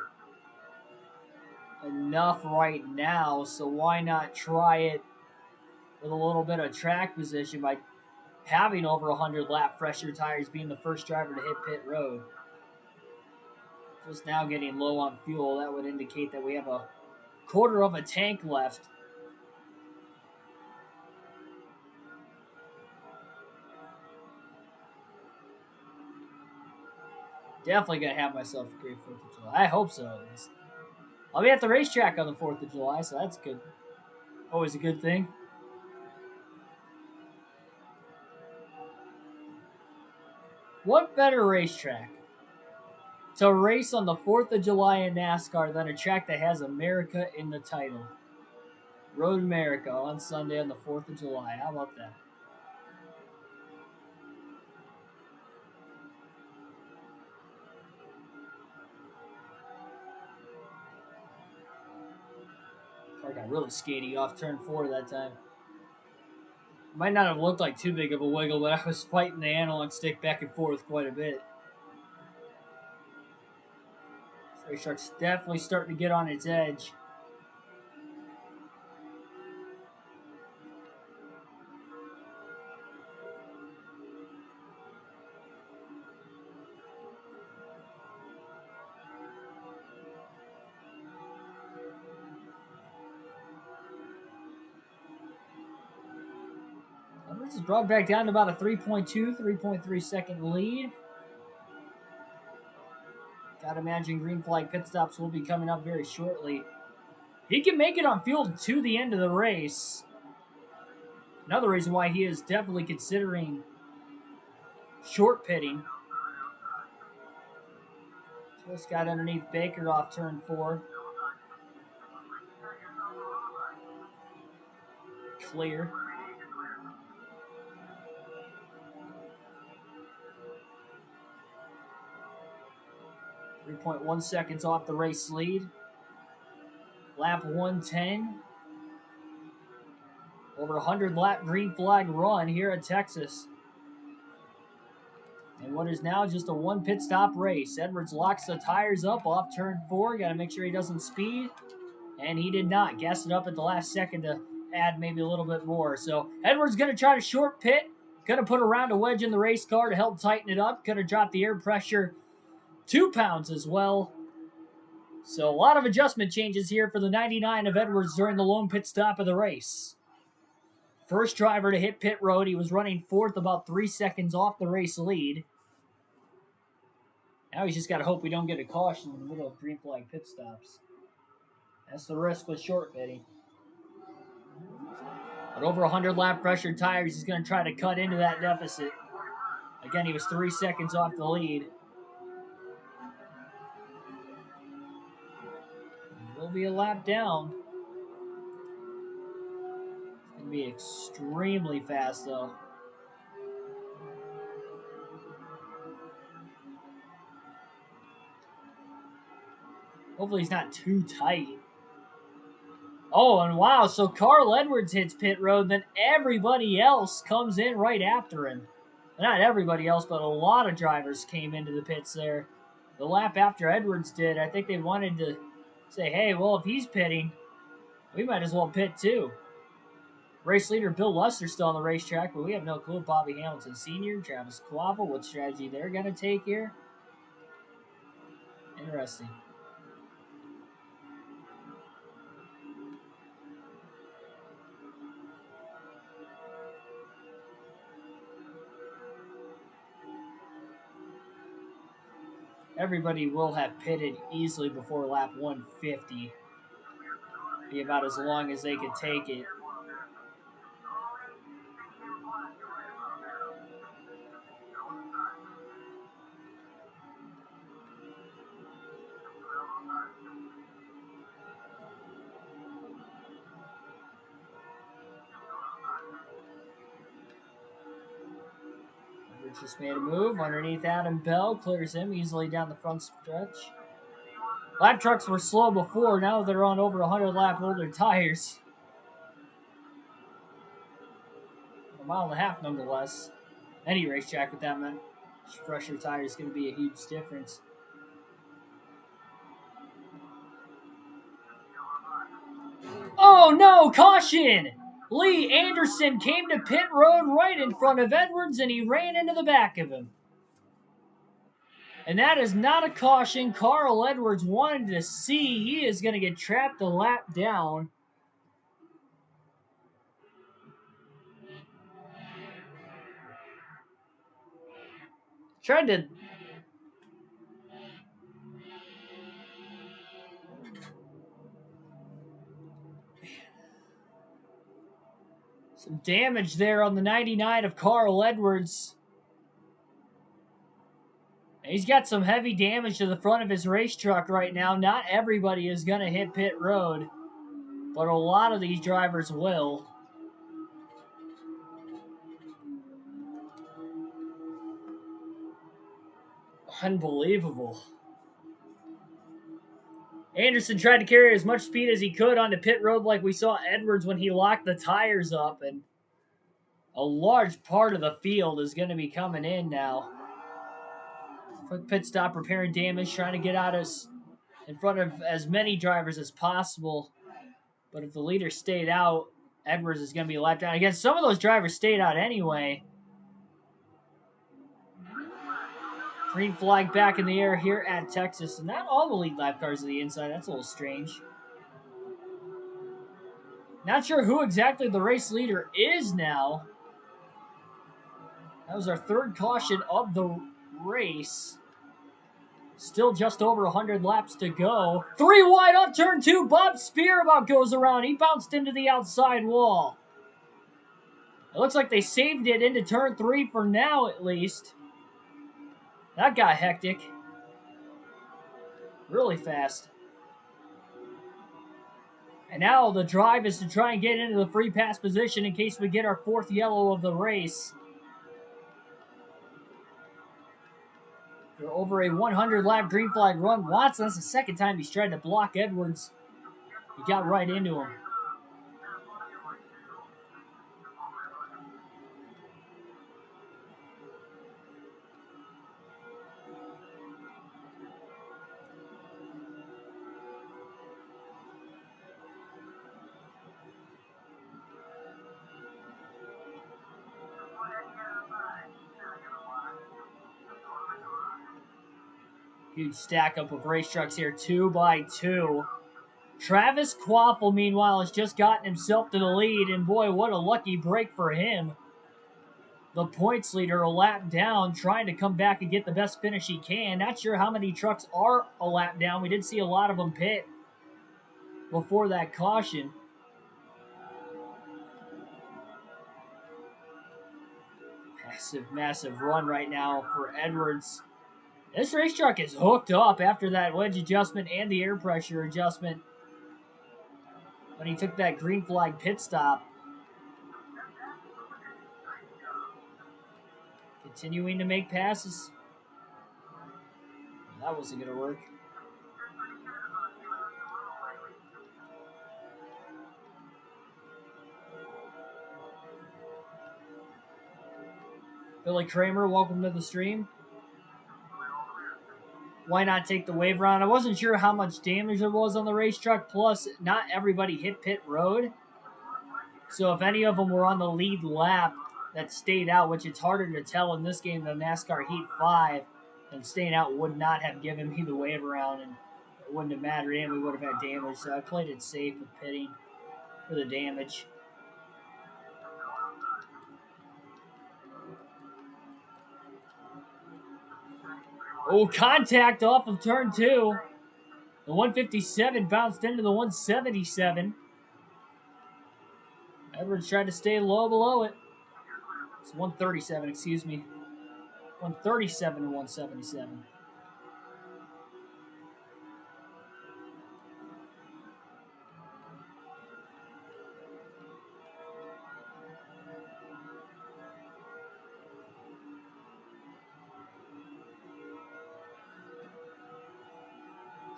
enough right now, so why not try it with a little bit of track position by having over 100 lap pressure tires, being the first driver to hit pit road. Just now getting low on fuel, that would indicate that we have a quarter of a tank left. Definitely gonna have myself a great 4th of July. I hope so, at least. I'll be at the racetrack on the 4th of July, so that's good. Always a good thing. What better racetrack to race on the 4th of July in NASCAR than a track that has America in the title? Road America on Sunday on the 4th of July. How about that? Car got really skaty off turn 4 that time. Might not have looked like too big of a wiggle, but I was fighting the analog stick back and forth quite a bit. This racetrack's definitely starting to get on its edge. This is brought back down to about a 3.2, 3.3 second lead. Gotta imagine green flag pit stops will be coming up very shortly. He can make it on fuel to the end of the race. Another reason why he is definitely considering short pitting. Just got underneath Baker off turn 4. Clear. 3.1 seconds off the race lead. Lap 110. Over 100 lap green flag run here at Texas. And what is now just a 1 pit stop race. Edwards locks the tires up off turn 4. Got to make sure he doesn't speed. And he did not. Gassed it up at the last second to add maybe a little bit more. So Edwards going to try to short pit. Going to put around a wedge in the race car to help tighten it up. Going to drop the air pressure 2 pounds as well. So a lot of adjustment changes here for the 99 of Edwards during the lone pit stop of the race. First driver to hit pit road. He was running 4th, about 3 seconds off the race lead. Now he's just got to hope we don't get a caution in the middle of green flag pit stops. That's the risk with short pitting. But over 100 lap pressure tires, he's going to try to cut into that deficit. Again, he was 3 seconds off the lead. Will be a lap down. It's going to be extremely fast, though. Hopefully he's not too tight. Oh, and wow, so Carl Edwards hits pit road, then everybody else comes in right after him. Not everybody else, but a lot of drivers came into the pits there. The lap after Edwards did, I think they wanted to say, hey, well, if he's pitting, we might as well pit too. Race leader Bill Luster still on the racetrack, but we have no clue. Bobby Hamilton Sr., Travis Quavel, what strategy they're going to take here. Interesting. Everybody will have pitted easily before lap 150. Be about as long as they could take it. Edwards just made a move underneath Adam Bell, clears him easily down the front stretch. Lap trucks were slow before, now they're on over 100 lap older tires. A mile and a half nonetheless. Any racetrack with that much fresher tires is going to be a huge difference. Oh no, caution! Lee Anderson came to pit road right in front of Edwards and he ran into the back of him. And that is not a caution Carl Edwards wanted to see. He is going to get trapped a lap down. Tried to... Some damage there on the 99 of Carl Edwards. He's got some heavy damage to the front of his race truck right now. Not everybody is going to hit pit road, but a lot of these drivers will. Unbelievable. Anderson tried to carry as much speed as he could onto pit road like we saw Edwards when he locked the tires up, and a large part of the field is going to be coming in now. Quick pit stop, repairing damage, trying to get out in front of as many drivers as possible. But if the leader stayed out, Edwards is going to be left down. Again, some of those drivers stayed out anyway. Green flag back in the air here at Texas. And not all the lead lap cars are the inside. That's a little strange. Not sure who exactly the race leader is now. That was our third caution of the race. Still just over 100 laps to go. 3 wide up turn 2. Bob Spear about goes around. He bounced into the outside wall. It looks like they saved it into turn 3 for now, at least. That got hectic. Really fast. And now the drive is to try and get into the free pass position in case we get our 4th yellow of the race. We're over a 100-lap green flag run. Watson, that's the second time he's tried to block Edwards. He got right into him. Huge stack up of race trucks here, 2 by 2. Travis Quaffle, meanwhile, has just gotten himself to the lead, and boy, what a lucky break for him. The points leader a lap down, trying to come back and get the best finish he can. Not sure how many trucks are a lap down. We did see a lot of them pit before that caution. Massive run right now for Edwards. This race truck is hooked up after that wedge adjustment and the air pressure adjustment when he took that green flag pit stop. Continuing to make passes. That wasn't going to work. Billy Kramer, welcome to the stream. Why not take the wave round? I wasn't sure how much damage there was on the race truck. Plus, not everybody hit pit road. So if any of them were on the lead lap that stayed out, which it's harder to tell in this game than NASCAR Heat 5, then staying out would not have given me the wave around, and it wouldn't have mattered, and we would have had damage. So I played it safe with pitting for the damage. Oh, contact off of turn 2. The 157 bounced into the 177. Edwards tried to stay low below it. It's 137, excuse me. 137 to 177.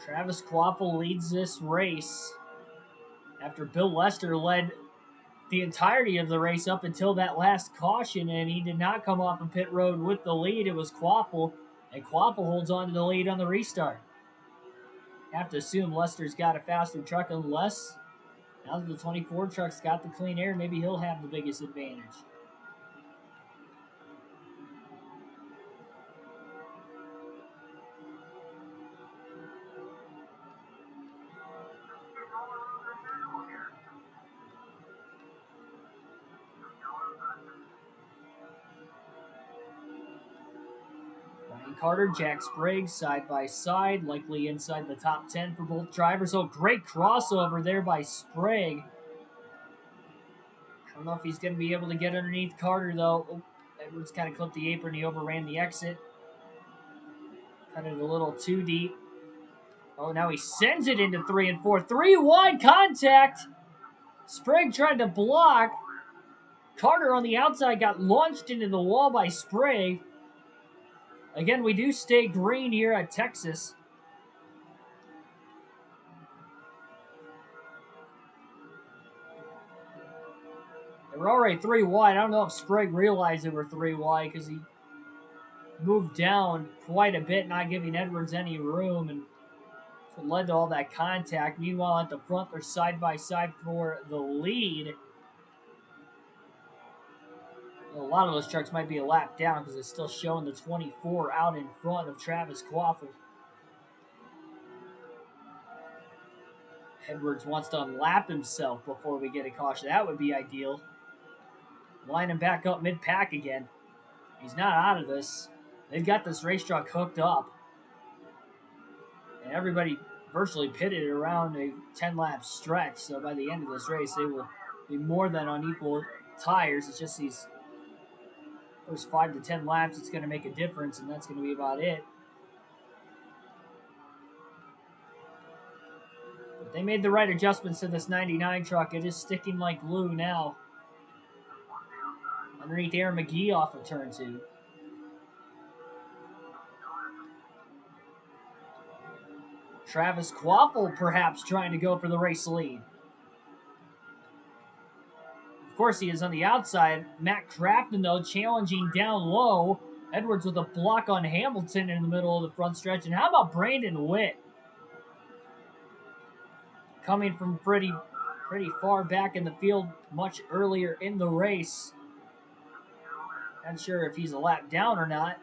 Travis Kvapil leads this race after Bill Lester led the entirety of the race up until that last caution, and he did not come off of pit road with the lead. It was Kvapil, and Kvapil holds on to the lead on the restart. Have to assume Lester's got a faster truck, unless now that the 24 truck's got the clean air, maybe he'll have the biggest advantage. Ryan Carter, Jack Sprague, side by side, likely inside the top 10 for both drivers. Oh, great crossover there by Sprague. I don't know if he's going to be able to get underneath Carter, though. Oh, Edwards kind of clipped the apron. He overran the exit. Cut it a little too deep. Oh, now he sends it into 3 and 4. 3 wide contact. Sprague tried to block. Carter on the outside got launched into the wall by Sprague. Again, we do stay green here at Texas. They were already 3 wide. I don't know if Sprague realized they were 3 wide because he moved down quite a bit, not giving Edwards any room, and it led to all that contact. Meanwhile, at the front, they're side by side for the lead. A lot of those trucks might be a lap down because it's still showing the 24 out in front of Travis Kvapil. Edwards wants to unlap himself before we get a caution. That would be ideal. Line him back up mid-pack again. He's not out of this. They've got this race truck hooked up. And everybody virtually pitted around a 10-lap stretch. So by the end of this race, they will be more than on equal tires. It's just these first 5 to 10 laps it's going to make a difference, and that's going to be about it. But they made the right adjustments to this 99 truck. It is sticking like glue now. Underneath Aaron McGee off of turn 2. Travis Kvapil perhaps trying to go for the race lead. Of course, he is on the outside. Matt Craftsman, though, challenging down low. Edwards with a block on Hamilton in the middle of the front stretch. And how about Brandon Witt? Coming from pretty far back in the field much earlier in the race. Not sure if he's a lap down or not.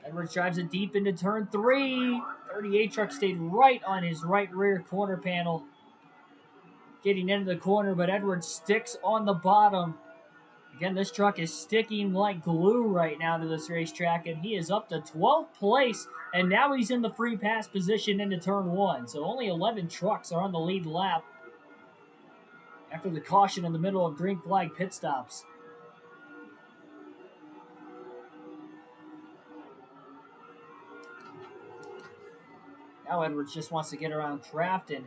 Edwards drives it deep into turn 3. 38 truck stayed right on his right rear corner panel. Getting into the corner, but Edwards sticks on the bottom. Again, this truck is sticking like glue right now to this racetrack, and he is up to 12th place, and now he's in the free pass position into turn 1. So only 11 trucks are on the lead lap after the caution in the middle of green flag pit stops. Now Edwards just wants to get around Craftsman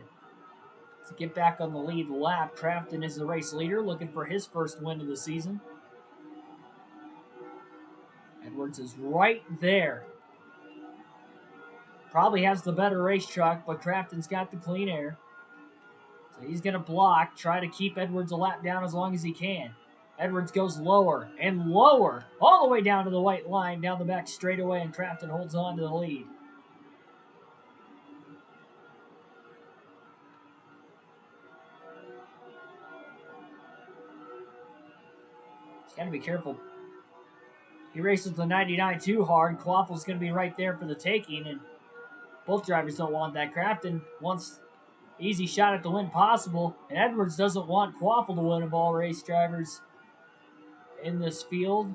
to get back on the lead lap. Craftsman is the race leader, looking for his first win of the season. Edwards is right there. Probably has the better race truck, but Craftsman's got the clean air. So he's going to block, try to keep Edwards a lap down as long as he can. Edwards goes lower and lower, all the way down to the white line, down the back straightaway, and Craftsman holds on to the lead. He's got to be careful. He races the 99 too hard. Quaffle's going to be right there for the taking, and both drivers don't want that. Crafton wants easy shot at the win possible, and Edwards doesn't want Quaffle to win of all race drivers in this field.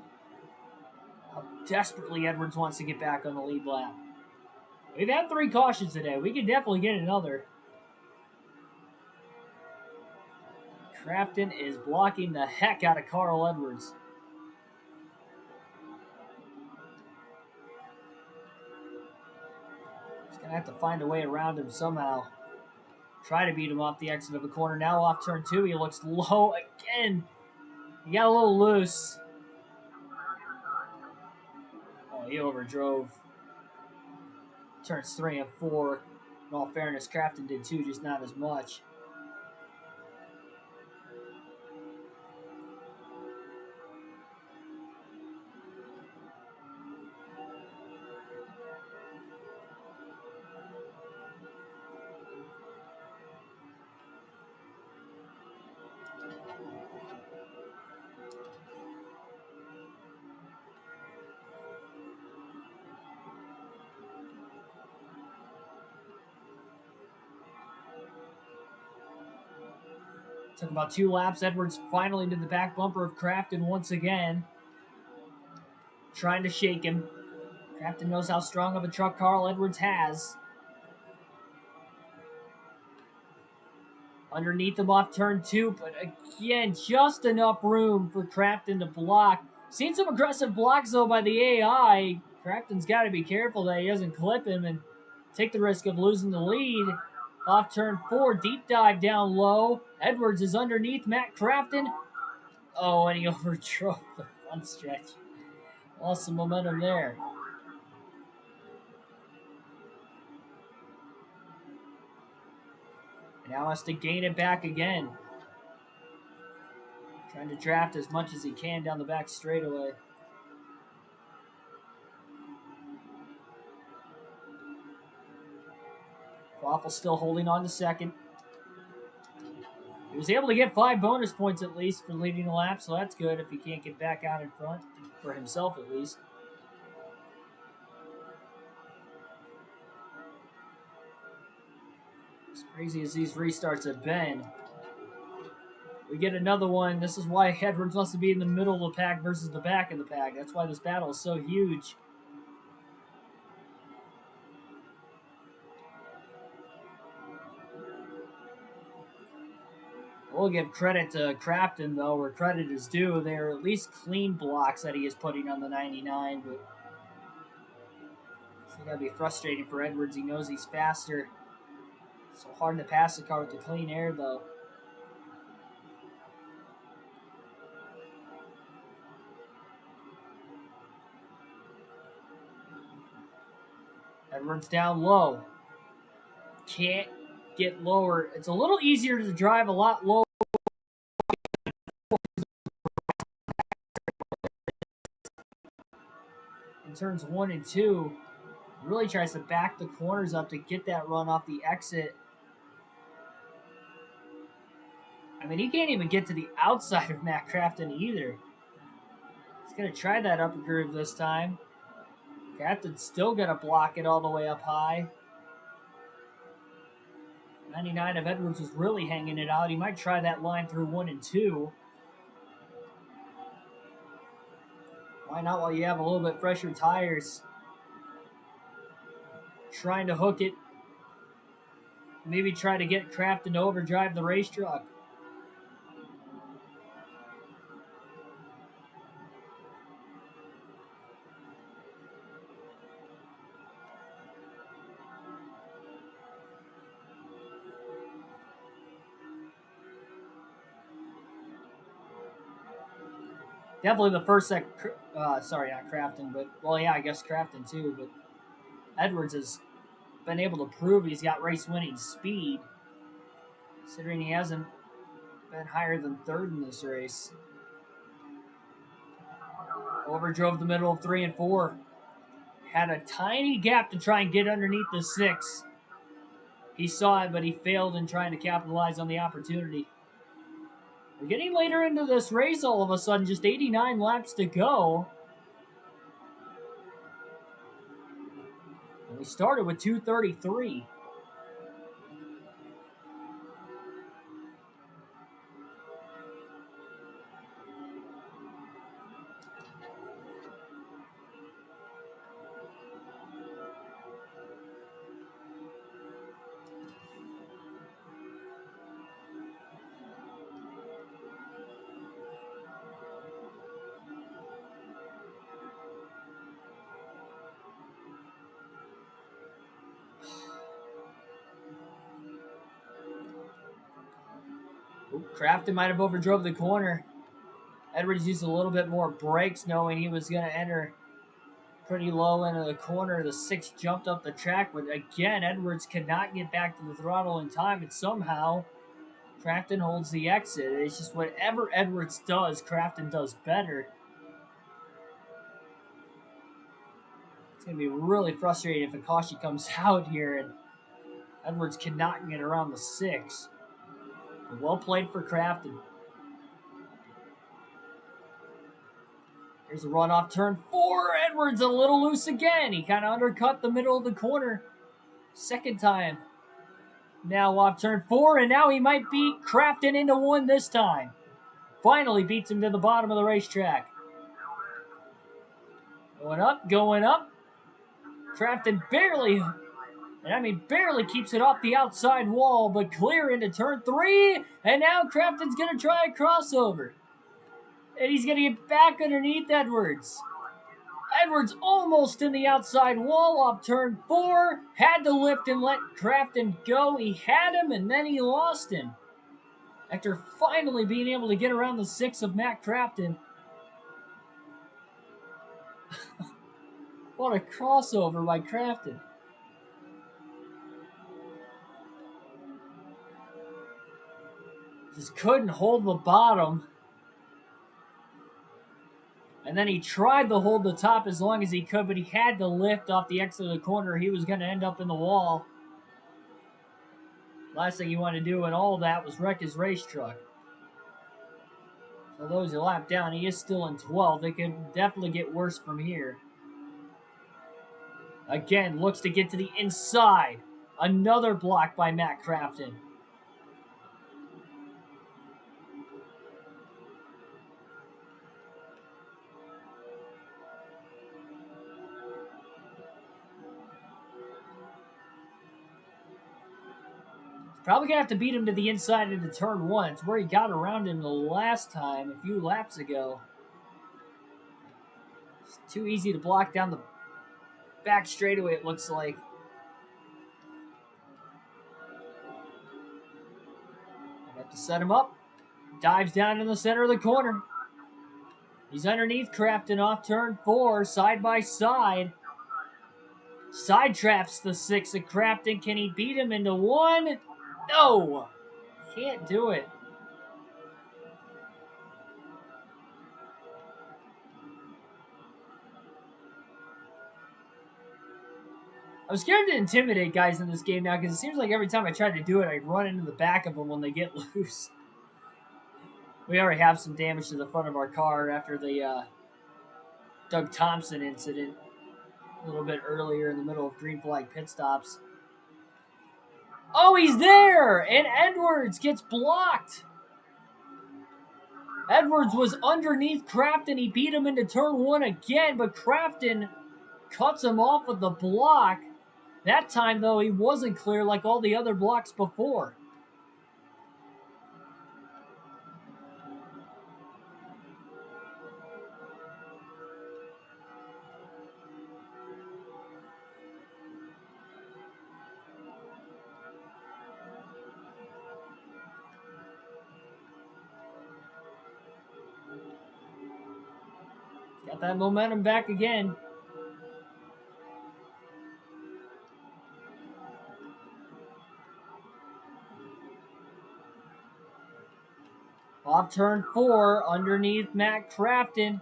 How desperately Edwards wants to get back on the lead lap. We've had 3 cautions today. We can definitely get another. Crafton is blocking the heck out of Carl Edwards. He's going to have to find a way around him somehow. Try to beat him off the exit of the corner. Now off turn 2, he looks low again. He got a little loose. Oh, he overdrove. Turns 3 and 4. In all fairness, Crafton did too, just not as much. Took about 2 laps. Edwards finally did the back bumper of Crafton once again. Trying to shake him. Crafton knows how strong of a truck Carl Edwards has. Underneath him off turn 2, but again, just enough room for Crafton to block. Seen some aggressive blocks though by the AI. Crafton's got to be careful that he doesn't clip him and take the risk of losing the lead. Off turn 4, deep dive down low. Edwards is underneath Matt Crafton. Oh, and he overdrove the front stretch. Lost some momentum there. Now has to gain it back again. Trying to draft as much as he can down the back straightaway. Quaffle still holding on to second. He was able to get 5 bonus points at least for leading the lap, so that's good if he can't get back out in front, for himself at least. As crazy as these restarts have been, we get another one. This is why Edwards wants to be in the middle of the pack versus the back of the pack. That's why this battle is so huge. We'll give credit to Crafton, though, where credit is due. They're at least clean blocks that he is putting on the 99, but it's got to be frustrating for Edwards. He knows he's faster. So hard to pass the car with the clean air, though. Edwards down low. Can't get lower. It's a little easier to drive a lot lower. In turns 1 and 2, really tries to back the corners up to get that run off the exit. I mean, he can't even get to the outside of Matt Crafton either. He's going to try that upper curve this time. Crafton's still going to block it all the way up high. 99 of Edwards was really hanging it out. He might try that line through 1 and 2. Why not while you have a little bit fresher tires? Trying to hook it. Maybe try to get Crafton to overdrive the race truck. Definitely the first set, sorry, not Crafton, but, well, yeah, I guess Crafton too, but Edwards has been able to prove he's got race-winning speed, considering he hasn't been higher than 3rd in this race. Overdrove the middle of 3 and 4. Had a tiny gap to try and get underneath the 6. He saw it, but he failed in trying to capitalize on the opportunity. We're getting later into this race all of a sudden, just 89 laps to go. And we started with 2:33. Craftsman might have overdrove the corner. Edwards used a little bit more brakes knowing he was going to enter pretty low into the corner. The 6 jumped up the track, but again, Edwards cannot get back to the throttle in time, and somehow Craftsman holds the exit. It's just whatever Edwards does, Craftsman does better. It's going to be really frustrating if a caution comes out here and Edwards cannot get around the 6. Well played for Craftsman. Here's a run off turn 4. Edwards a little loose again. He kind of undercut the middle of the corner. Second time. Now off turn 4, and now he might beat Craftsman into 1 this time. Finally beats him to the bottom of the racetrack. Going up, going up. Craftsman barely keeps it off the outside wall, but clear into turn 3, and now Craftsman's going to try a crossover. And he's going to get back underneath Edwards. Edwards almost in the outside wall off turn 4. Had to lift and let Craftsman go. He had him, and then he lost him. After finally being able to get around the 6 of Matt Craftsman. What a crossover by Craftsman. Just couldn't hold the bottom. And then he tried to hold the top as long as he could, but he had to lift off the exit of the corner. He was going to end up in the wall. Last thing he wanted to do in all of that was wreck his race truck. Although he's a lap down, he is still in 12th. It can definitely get worse from here. Again, looks to get to the inside. Another block by Matt Craftsman. Probably going to have to beat him to the inside into turn 1. It's where he got around him the last time, a few laps ago. It's too easy to block down the back straightaway, it looks like. Have to set him up. Dives down in the center of the corner. He's underneath Craftsman off turn 4, side by side. Side traps the 6 of Craftsman. Can he beat him into 1? No! Can't do it. I'm scared to intimidate guys in this game now because it seems like every time I try to do it, I run into the back of them when they get loose. We already have some damage to the front of our car after the Doug Thompson incident a little bit earlier in the middle of green flag pit stops. Oh, he's there! And Edwards gets blocked. Edwards was underneath Craftsman. He beat him into turn 1 again, but Craftsman cuts him off with the block. That time, though, he wasn't clear like all the other blocks before. Got that momentum back again. Off turn 4, underneath Matt Craftsman.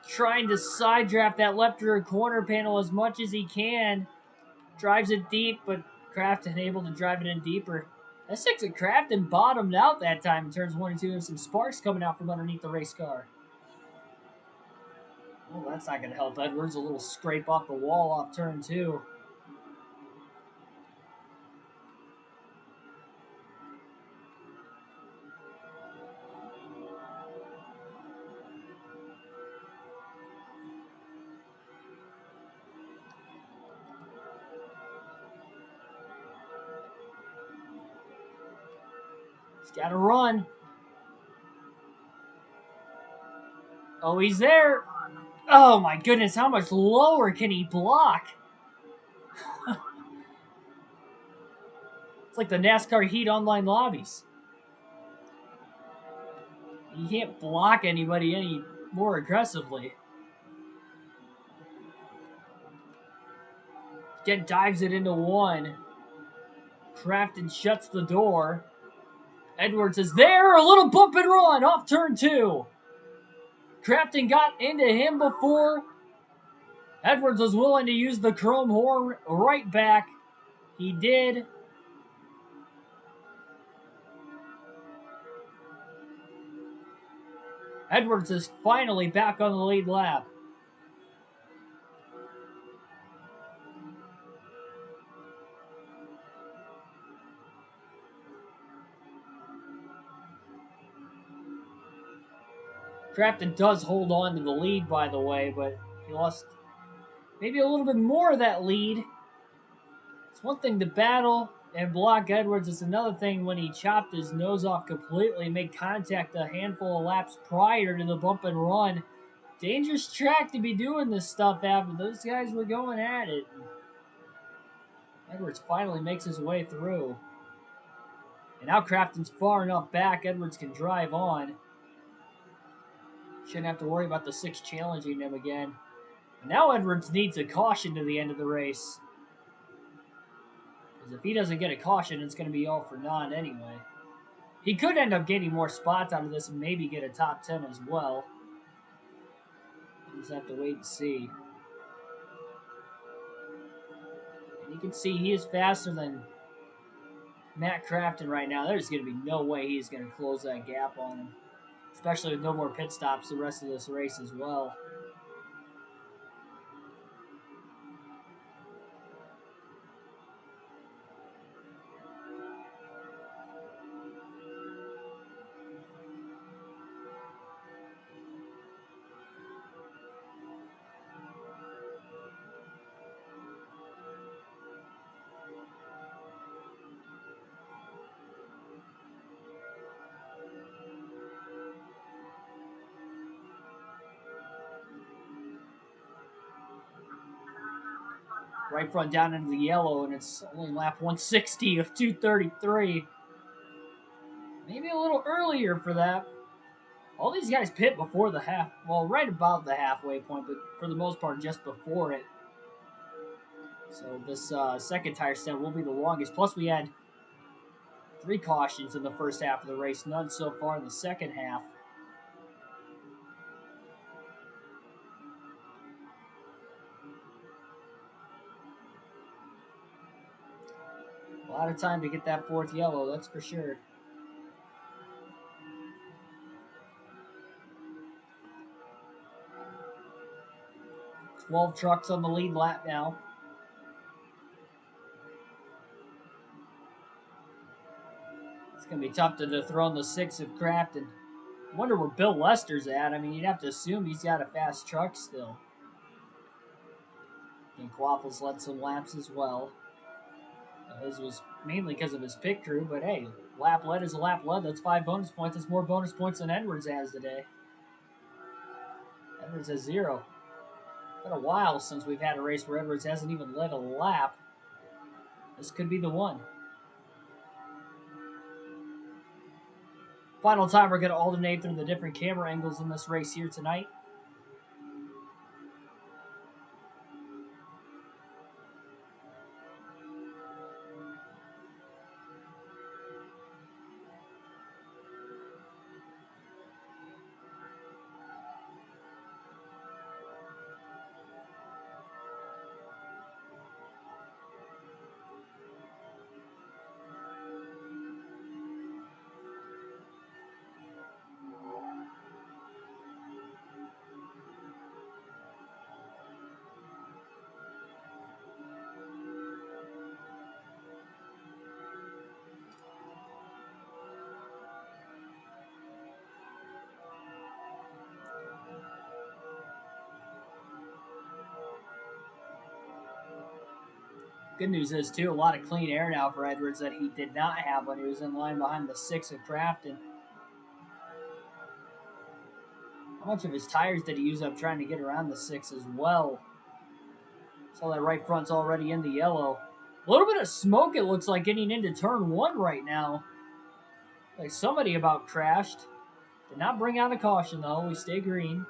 Trying to side draft that left rear corner panel as much as he can. Drives it deep, but Craftsman able to drive it in deeper. That six of Craftsman bottomed out that time in turns 1 and 2. There's some sparks coming out from underneath the race car. Well, that's not going to help Edwards. A little scrape off the wall off turn 2. He's got to run. Oh, he's there. Oh my goodness, how much lower can he block? It's like the NASCAR Heat online lobbies. You can't block anybody any more aggressively. Again, dives it into 1. Craftsman shuts the door. Edwards is there. A little bump and run off turn 2. Craftsman got into him before. Edwards was willing to use the chrome horn right back. He did. Edwards is finally back on the lead lap. Craftsman does hold on to the lead, by the way, but he lost maybe a little bit more of that lead. It's one thing to battle and block Edwards. It's another thing when he chopped his nose off completely and made contact a handful of laps prior to the bump and run. Dangerous track to be doing this stuff after. Those guys were going at it. Edwards finally makes his way through. And now Craftsman's far enough back, Edwards can drive on. Shouldn't have to worry about the 6 challenging him again. And now Edwards needs a caution to the end of the race. Because if he doesn't get a caution, it's going to be all for naught anyway. He could end up getting more spots out of this and maybe get a top 10 as well. We'll just have to wait and see. And you can see he is faster than Matt Craftsman right now. There's going to be no way he's going to close that gap on him. Especially with no more pit stops the rest of this race as well. Right front down into the yellow, and it's only lap 160 of 233. Maybe a little earlier for that. All these guys pit before the half, well, right about the halfway point, but for the most part, just before it. So this second tire stint will be the longest. Plus, we had 3 cautions in the first half of the race, none so far in the second half. A lot of time to get that 4th yellow, that's for sure. "12 trucks on the lead lap now. It's going to be tough to dethrone the 6 of Craftsman. I wonder where Bill Lester's at. I mean, you'd have to assume he's got a fast truck still. And Quaffle's led some laps as well. His was mainly because of his pit crew, but hey, lap led is a lap led. That's 5 bonus points. That's more bonus points than Edwards has today. Edwards has 0. It's been a while since we've had a race where Edwards hasn't even led a lap. This could be the one. Final time, we're going to alternate through the different camera angles in this race here tonight. Good news is, too, a lot of clean air now for Edwards that he did not have when he was in line behind the 6 of Crafton. How much of his tires did he use up trying to get around the 6 as well? So that right front's already in the yellow. A little bit of smoke, it looks like, getting into turn 1 right now. Like somebody about crashed. Did not bring out a caution, though. We stay green.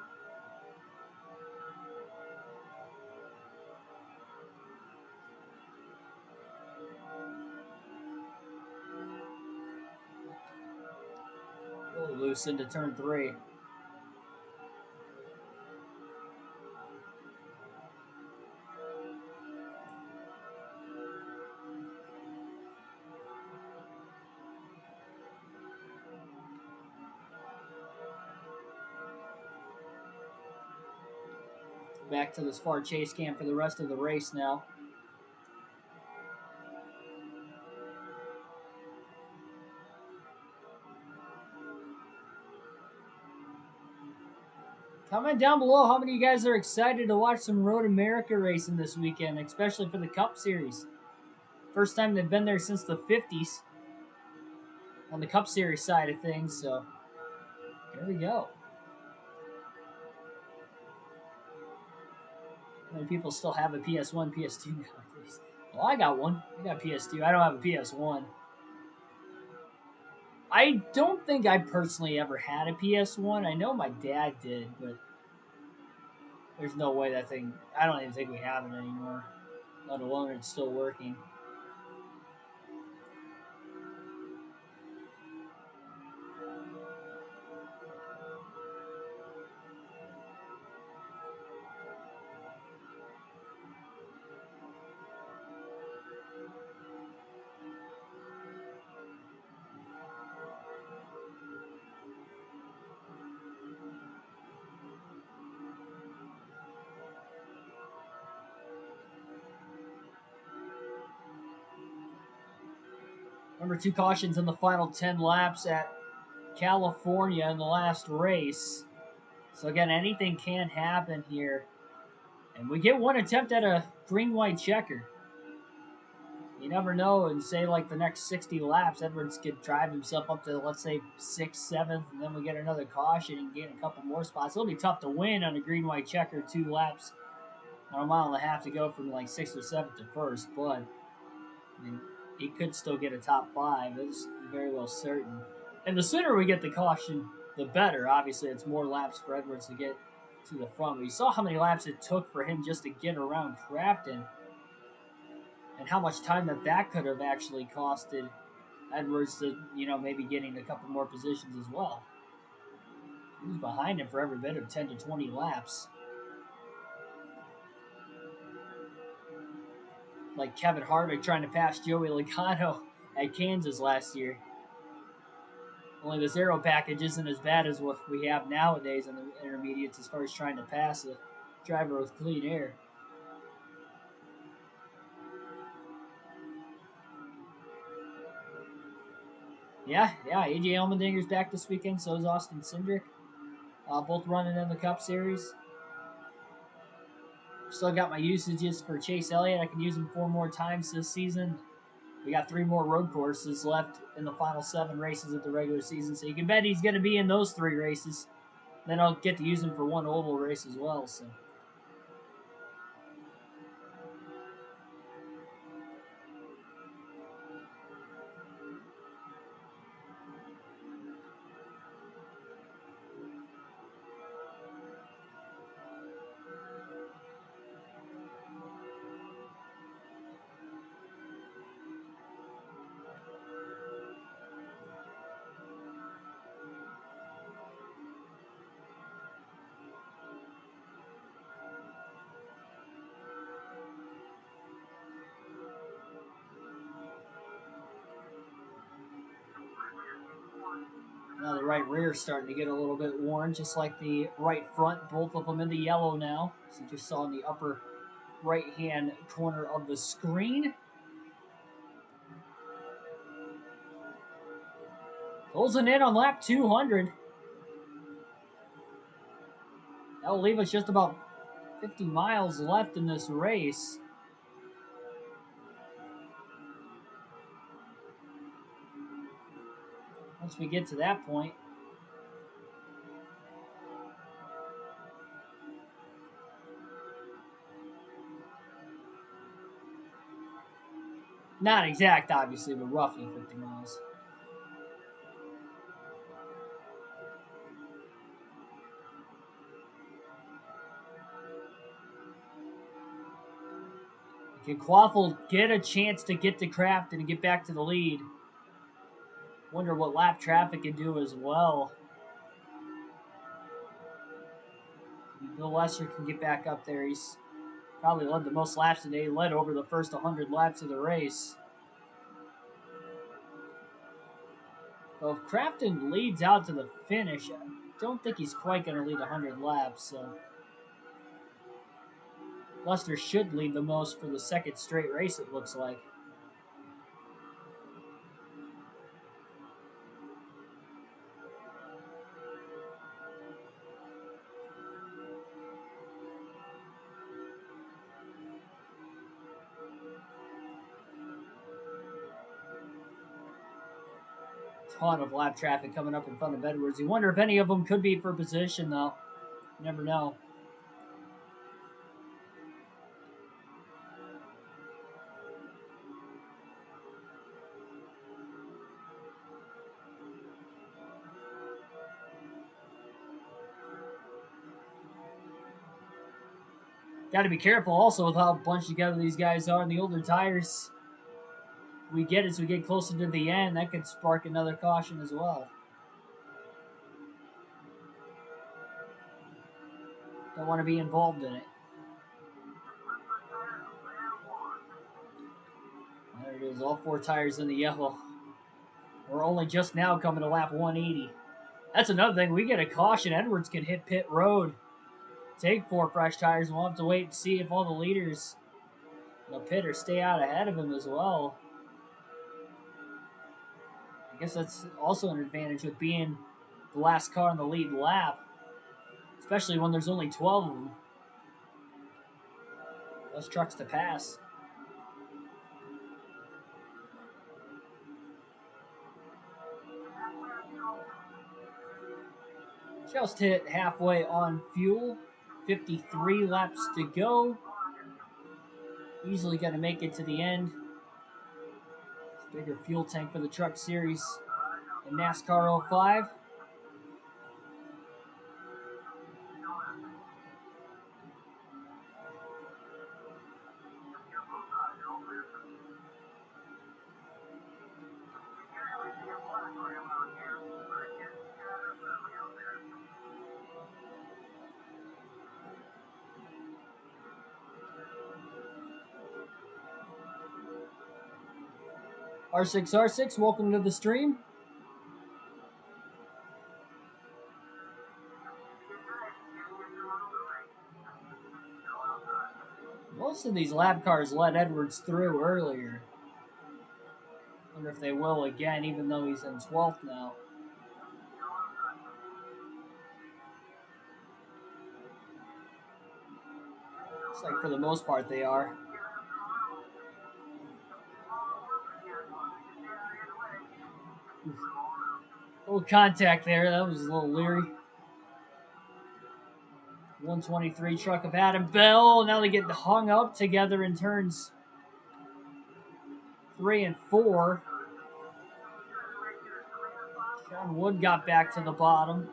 A little loose into turn 3. Back to this far chase cam for the rest of the race now. Comment down below how many of you guys are excited to watch some Road America racing this weekend, especially for the Cup Series. First time they've been there since the 50s on the Cup Series side of things, so here we go. How many people still have a PS1, PS2 nowadays? Well, I got one. I got PS2. I don't have a PS1. I don't think I personally ever had a PS1. I know my dad did, but there's no way that thing... I don't even think we have it anymore, let alone it's still working. Number 2 cautions in the final 10 laps at California in the last race. So again, anything can happen here. And we get one attempt at a green-white checker. You never know, and say like the next 60 laps, Edwards could drive himself up to, let's say, 6th, 7th, and then we get another caution and gain a couple more spots. It'll be tough to win on a green-white checker, 2 laps on a mile and a half to go from like 6th or 7th to 1st, but I mean, he could still get a top 5. It's very well certain. And the sooner we get the caution, the better. Obviously, it's more laps for Edwards to get to the front. But you saw how many laps it took for him just to get around Crafton, and how much time that could have actually costed Edwards to, maybe getting a couple more positions as well. He was behind him for every bit of 10 to 20 laps. Like Kevin Harvick trying to pass Joey Logano at Kansas last year. Only this aero package isn't as bad as what we have nowadays in the intermediates as far as trying to pass a driver with clean air. Yeah, AJ Allmendinger's back this weekend, so is Austin Cindric. Both running in the Cup Series. Still got my usages for Chase Elliott. I can use him 4 more times this season. We got 3 more road courses left in the final 7 races of the regular season, so you can bet he's going to be in those 3 races. Then I'll get to use him for 1 oval race as well. So. Now the right rear is starting to get a little bit worn, just like the right front. Both of them in the yellow now. As you just saw in the upper right-hand corner of the screen. Closing in on lap 200. That'll leave us just about 50 miles left in this race. once we get to that point. Not exact, obviously, but roughly 50 miles. Can Quaffle get a chance to get to Crafton and get back to the lead? Wonder what lap traffic can do as well. Bill Lesser can get back up there. He's probably led the most laps today. He led over the first 100 laps of the race. So if Crafton leads out to the finish, I don't think he's quite going to lead 100 laps. So Lester should lead the most for the second straight race, it looks like. Ton of lap traffic coming up in front of Edwards. You wonder if any of them could be for position, though. You never know. Got to be careful also with how bunched together these guys are in the older tires. We get as we get closer to the end, that could spark another caution as well. Don't want to be involved in it. There it is, all four tires in the yellow. We're only just now coming to lap 180. That's another thing. We get a caution. Edwards can hit pit road. Take 4 fresh tires. We'll have to wait and see if all the leaders in the pit or stay out ahead of him as well. I guess that's also an advantage with being the last car in the lead lap, especially when there's only 12 of them. Less trucks to pass. Just hit halfway on fuel. 53 laps to go. Easily going to make it to the end. Bigger fuel tank for the truck series in NASCAR 05. R6R6, welcome to the stream. Most of these lab cars let Edwards through earlier. Wonder if they will again, even though he's in 12th now. Looks like for the most part they are. Little contact there. That was a little leery. 123 truck of Adam Bell. Now they get hung up together in turns 3 and 4. John Wood got back to the bottom.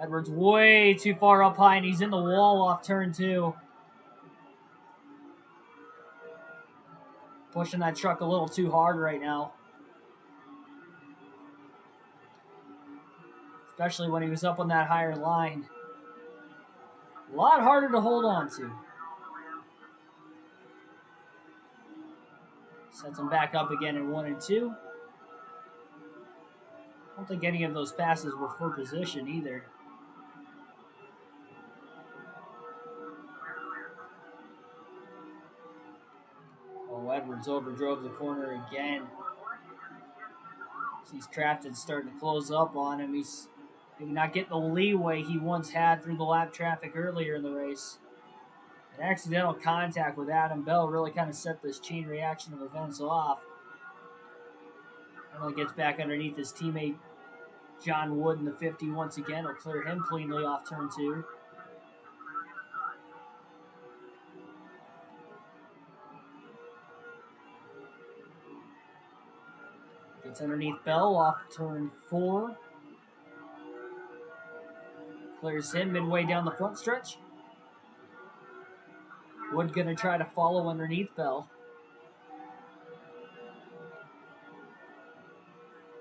Edwards way too far up high, and he's in the wall off turn 2. Pushing that truck a little too hard right now. Especially when he was up on that higher line. A lot harder to hold on to. Sets him back up again in 1 and 2. I don't think any of those passes were for position either. Oh, Edwards overdrove the corner again. Sees Crafton starting to close up on him. He's Maybe not get the leeway he once had through the lap traffic earlier in the race. An accidental contact with Adam Bell really kind of set this chain reaction of events off. Finally gets back underneath his teammate John Wood in the 50 once again. Will clear him cleanly off turn 2. Gets underneath Bell off turn 4. Clears him midway down the front stretch. Wood going to try to follow underneath Bell.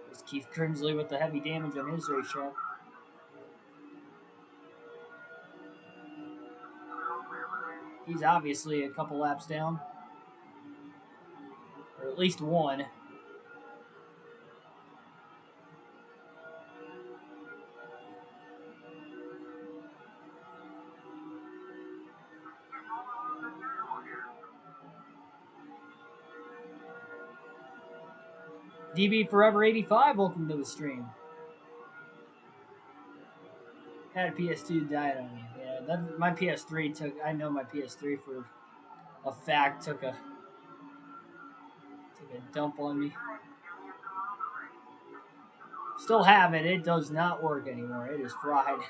There's Keith Crimsley with the heavy damage on his racetrack. He's obviously a couple laps down. Or at least one. DB Forever 85, welcome to the stream. Had a PS2 died on me. Yeah, my PS3 took. I know my PS3 for a fact took a dump on me. Still have it. It does not work anymore. It is fried.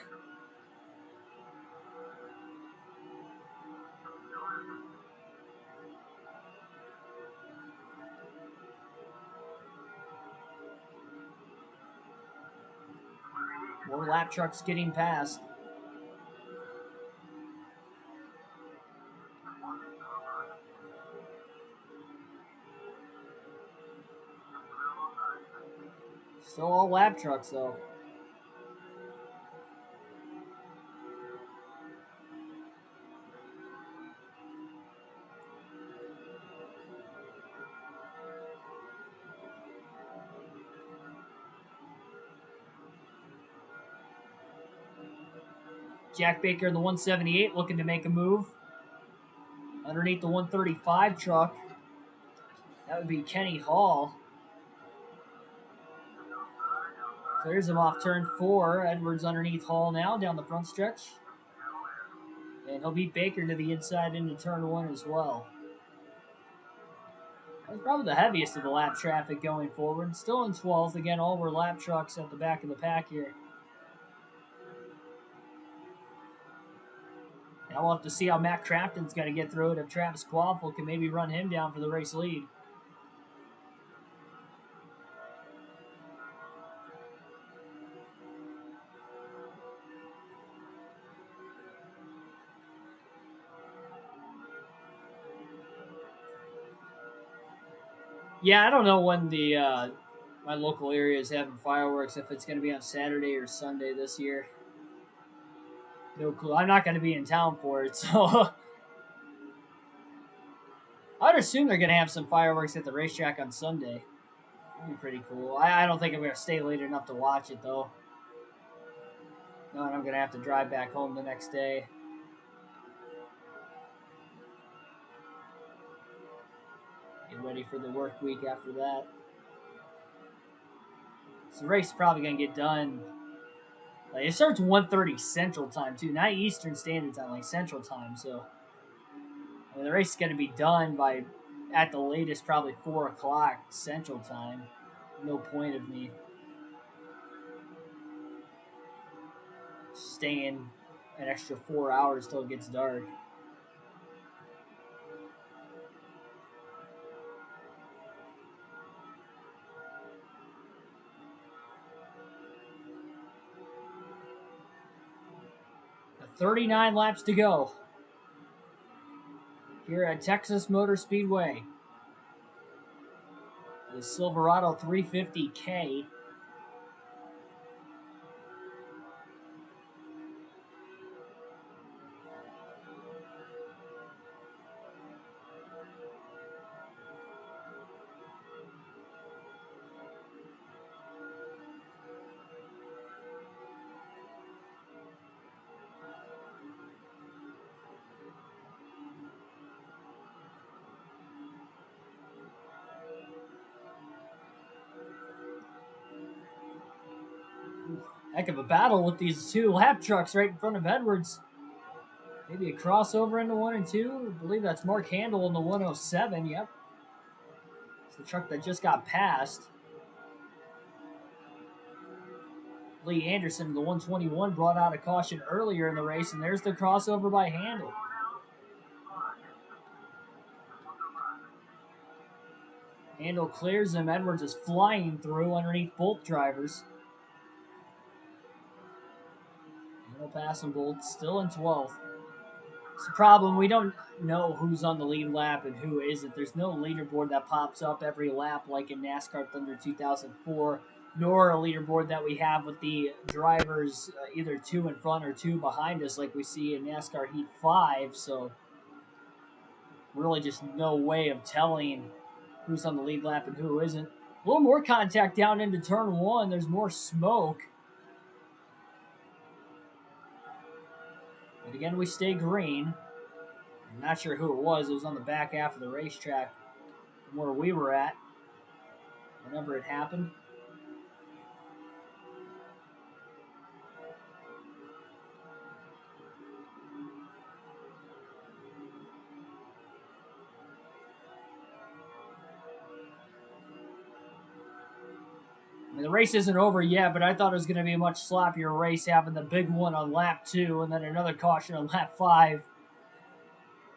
More lap trucks getting past. Still all lap trucks though. Jack Baker in the 178 looking to make a move. Underneath the 135 truck. That would be Kenny Hall. Clears him off turn 4. Edwards underneath Hall now down the front stretch. And he'll beat Baker to the inside into turn 1 as well. That's probably the heaviest of the lap traffic going forward. Still in 12th. Again, all were lap trucks at the back of the pack here. Now we'll have to see how Matt Crafton's going to get through it if Travis Quaffle can maybe run him down for the race lead. Yeah, I don't know when the my local area is having fireworks, if it's going to be on Saturday or Sunday this year. No clue. I'm not going to be in town for it, so I'd assume they're going to have some fireworks at the racetrack on Sunday. That'd be pretty cool. I don't think I'm going to stay late enough to watch it, though. No, and I'm going to have to drive back home the next day. Get ready for the work week after that. So the race is probably going to get done. Like, it starts 1:30 Central Time, too. Not Eastern Standard Time, like Central Time. So I mean, the race is going to be done by, at the latest, probably 4 o'clock Central Time. No point of me staying an extra 4 hours till it gets dark. The 39 laps to go here at Texas Motor Speedway. The Silverado 350K. Heck of a battle with these two lap trucks right in front of Edwards. Maybe a crossover into 1 and 2. I believe that's Mark Handel in the 107. Yep. It's the truck that just got passed. Lee Anderson, the 121, brought out a caution earlier in the race, and there's the crossover by Handel. Handel clears him. Edwards is flying through underneath both drivers. Handel passing both, still in 12th. It's a problem. We don't know who's on the lead lap and who isn't. There's no leaderboard that pops up every lap like in NASCAR Thunder 2004, nor a leaderboard that we have with the drivers either 2 in front or 2 behind us like we see in NASCAR Heat 5. So really just no way of telling who's on the lead lap and who isn't. A little more contact down into turn 1. There's more smoke. But again, we stay green. I'm not sure who it was. It was on the back half of the racetrack from where we were at whenever it happened. I mean, the race isn't over yet, but I thought it was going to be a much sloppier race, having the big one on lap 2 and then another caution on lap 5.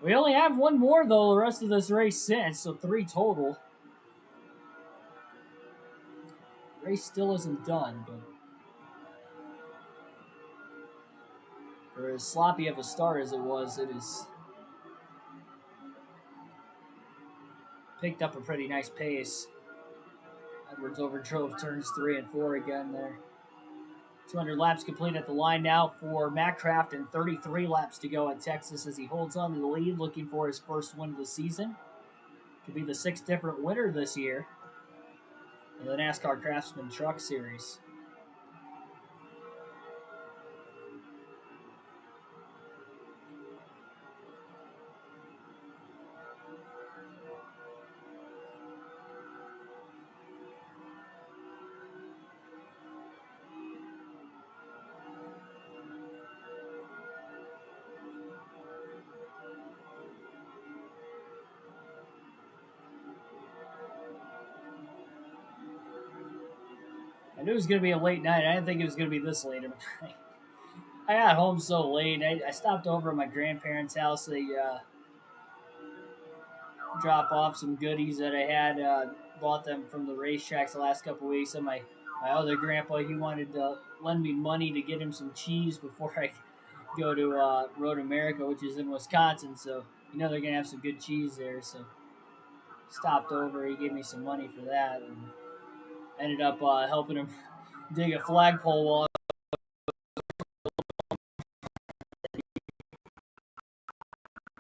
We only have one more, though, the rest of this race since, so 3 total. The race still isn't done, but for as sloppy of a start as it was, it has picked up a pretty nice pace. Edwards overdrove turns 3 and 4 again there. 200 laps complete at the line now for Matt Craft and 33 laps to go at Texas as he holds on to the lead, looking for his first win of the season. Could be the 6th different winner this year in the NASCAR Craftsman Truck Series. I knew it was going to be a late night. I didn't think it was going to be this late of a night. I got home so late. I stopped over at my grandparents' house. They drop off some goodies that I had bought them from the racetracks the last couple of weeks. And my other grandpa, he wanted to lend me money to get him some cheese before I go to Road America, which is in Wisconsin. So they're gonna have some good cheese there. So stopped over. He gave me some money for that, and ended up helping him dig a flagpole while I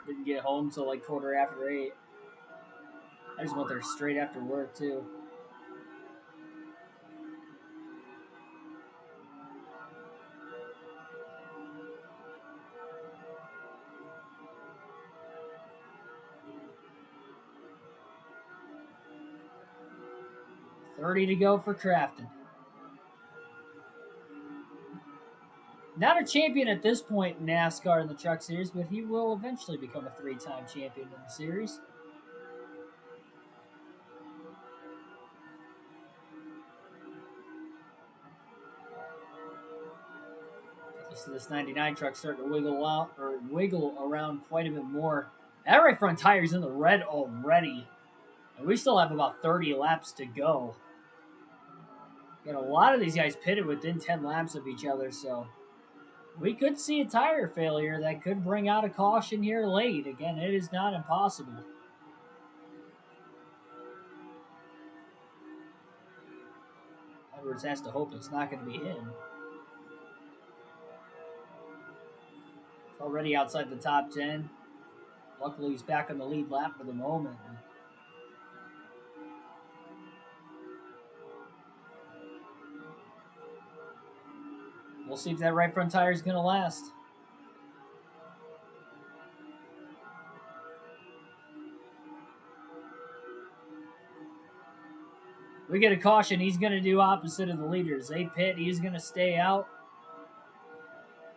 didn't get home till like 8:15. I just went there straight after work too. $30 to go for Crafton. Not a champion at this point in NASCAR in the Truck Series, but he will eventually become a 3-time champion in the series. So this 99 truck starting to wiggle around quite a bit more. That right front tire's in the red already, and we still have about 30 laps to go. Got a lot of these guys pitted within 10 laps of each other, so we could see a tire failure that could bring out a caution here late. Again, it is not impossible. Edwards has to hope it's not going to be him. It's already outside the top 10. Luckily, he's back on the lead lap for the moment. We'll see if that right front tire is going to last. We get a caution. He's going to do opposite of the leaders. They pit. He's going to stay out.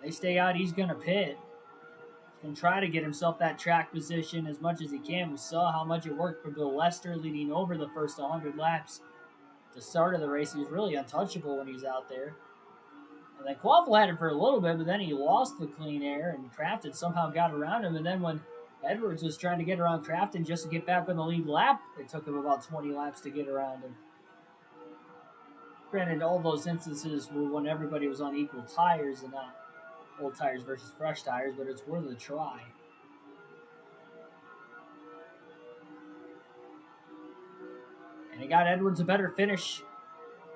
They stay out. He's going to pit. He's going to try to get himself that track position as much as he can. We saw how much it worked for Bill Lester leading over the first 100 laps. At the start of the race, he was really untouchable when he's out there. And then Quaffle had it for a little bit, but then he lost the clean air, and Crafton somehow got around him. And then when Edwards was trying to get around Crafton just to get back on the lead lap, it took him about 20 laps to get around him. Granted, all those instances were when everybody was on equal tires and not old tires versus fresh tires, but it's worth a try. And it got Edwards a better finish.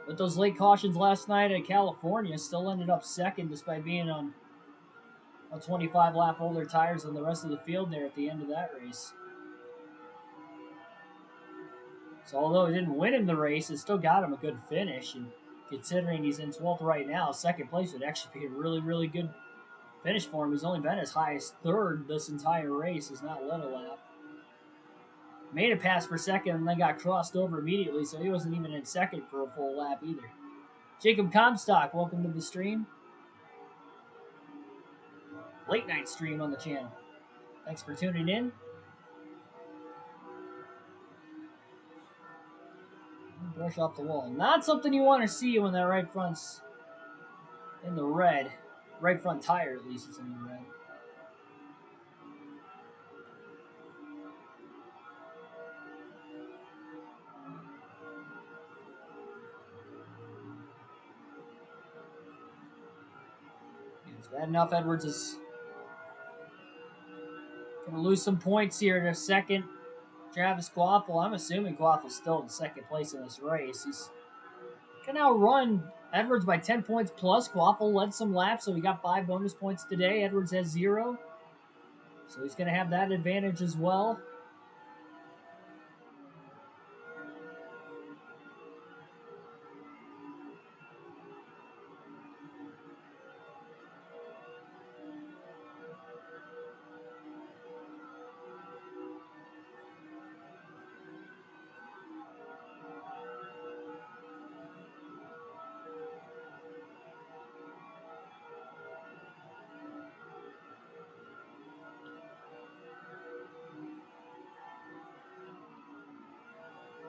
With those late cautions last night at California, still ended up second despite being on a 25 lap older tires than the rest of the field there at the end of that race. So although he didn't win in the race, it still got him a good finish. And considering he's in 12th right now, second place would actually be a really, really good finish for him. He's only been as high as third this entire race. He's not led a lap. Made a pass for second and then got crossed over immediately, so he wasn't even in second for a full lap either. Jacob Comstock, welcome to the stream. Late night stream on the channel. Thanks for tuning in. Brush off the wall. Not something you want to see when that right front's in the red. Right front tire, at least, is in the red. It's bad enough Edwards is going to lose some points here to second. Travis Quaffle. I'm assuming Quaffle's still in second place in this race. He's can outrun Edwards by 10 points plus. Quaffle led some laps, so he got 5 bonus points today. Edwards has 0. So he's going to have that advantage as well.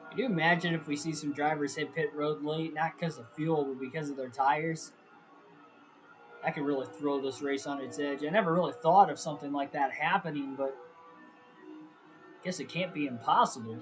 Can you imagine if we see some drivers hit pit road late, not because of fuel, but because of their tires? That could really throw this race on its edge. I never really thought of something like that happening, but I guess it can't be impossible.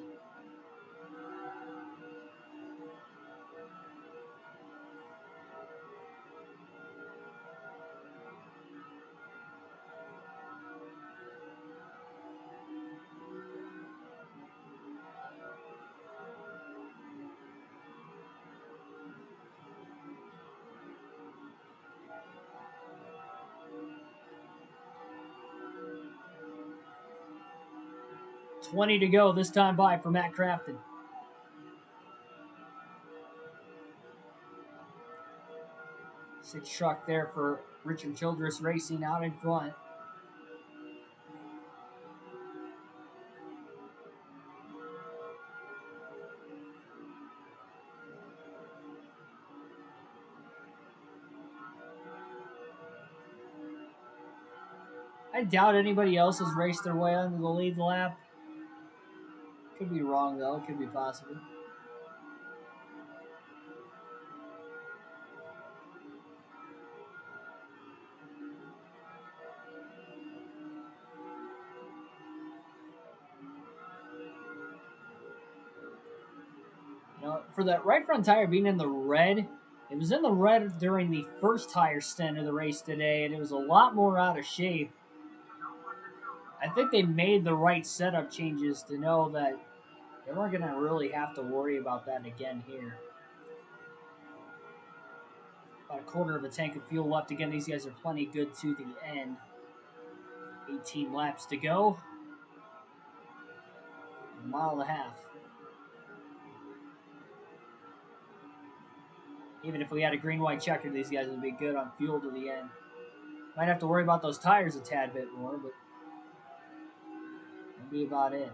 $20 to go this time by for Matt Crafton. 6 truck there for Richard Childress Racing out in front. I doubt anybody else has raced their way onto the lead lap. Could be wrong, though. Could be possible. You know, for that right front tire being in the red, it was in the red during the first tire stint of the race today, and it was a lot more out of shape. I think they made the right setup changes to know that they weren't going to really have to worry about that again here. About a quarter of a tank of fuel left. Again, these guys are plenty good to the end. 18 laps to go. A mile and a half. Even if we had a green-white checker, these guys would be good on fuel to the end. Might have to worry about those tires a tad bit more, but that'll be about it.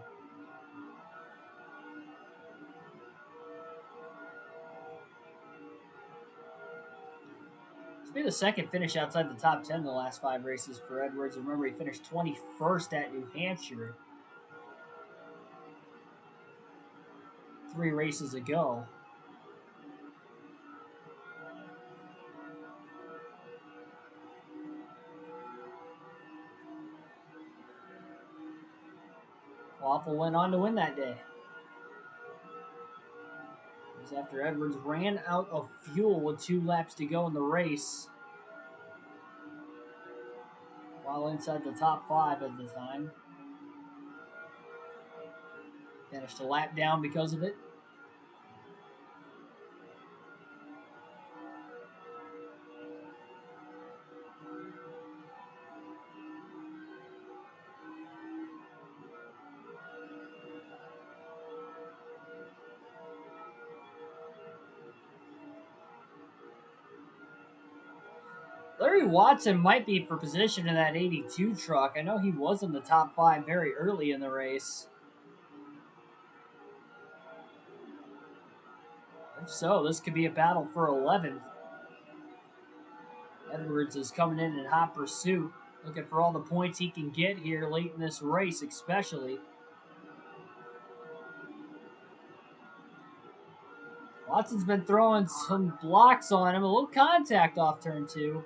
be the second finish outside the top 10 in the last 5 races for Edwards. Remember, he finished 21st at New Hampshire 3 races ago. Waffle went on to win that day. It was after Edwards ran out of fuel with 2 laps to go in the race, while inside the top 5 at the time. Finished a lap down because of it. Larry Watson might be for position in that 82 truck. I know he was in the top 5 very early in the race. If so, this could be a battle for 11th. Edwards is coming in hot pursuit, looking for all the points he can get here late in this race, especially. Watson's been throwing some blocks on him, a little contact off turn 2.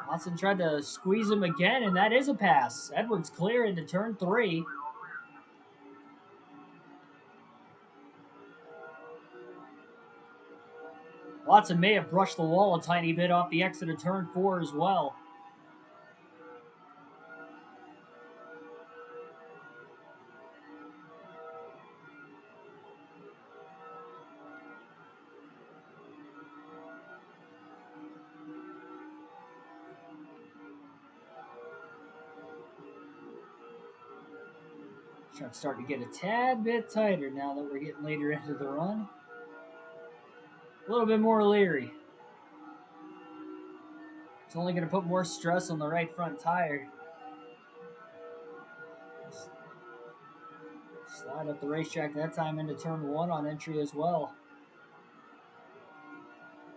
Watson tried to squeeze him again, and that is a pass. Edwards clear into turn 3. Watson may have brushed the wall a tiny bit off the exit of turn 4 as well. Truck's starting to get a tad bit tighter now that we're getting later into the run. A little bit more leery. It's only going to put more stress on the right front tire. Slide up the racetrack that time into turn 1 on entry as well.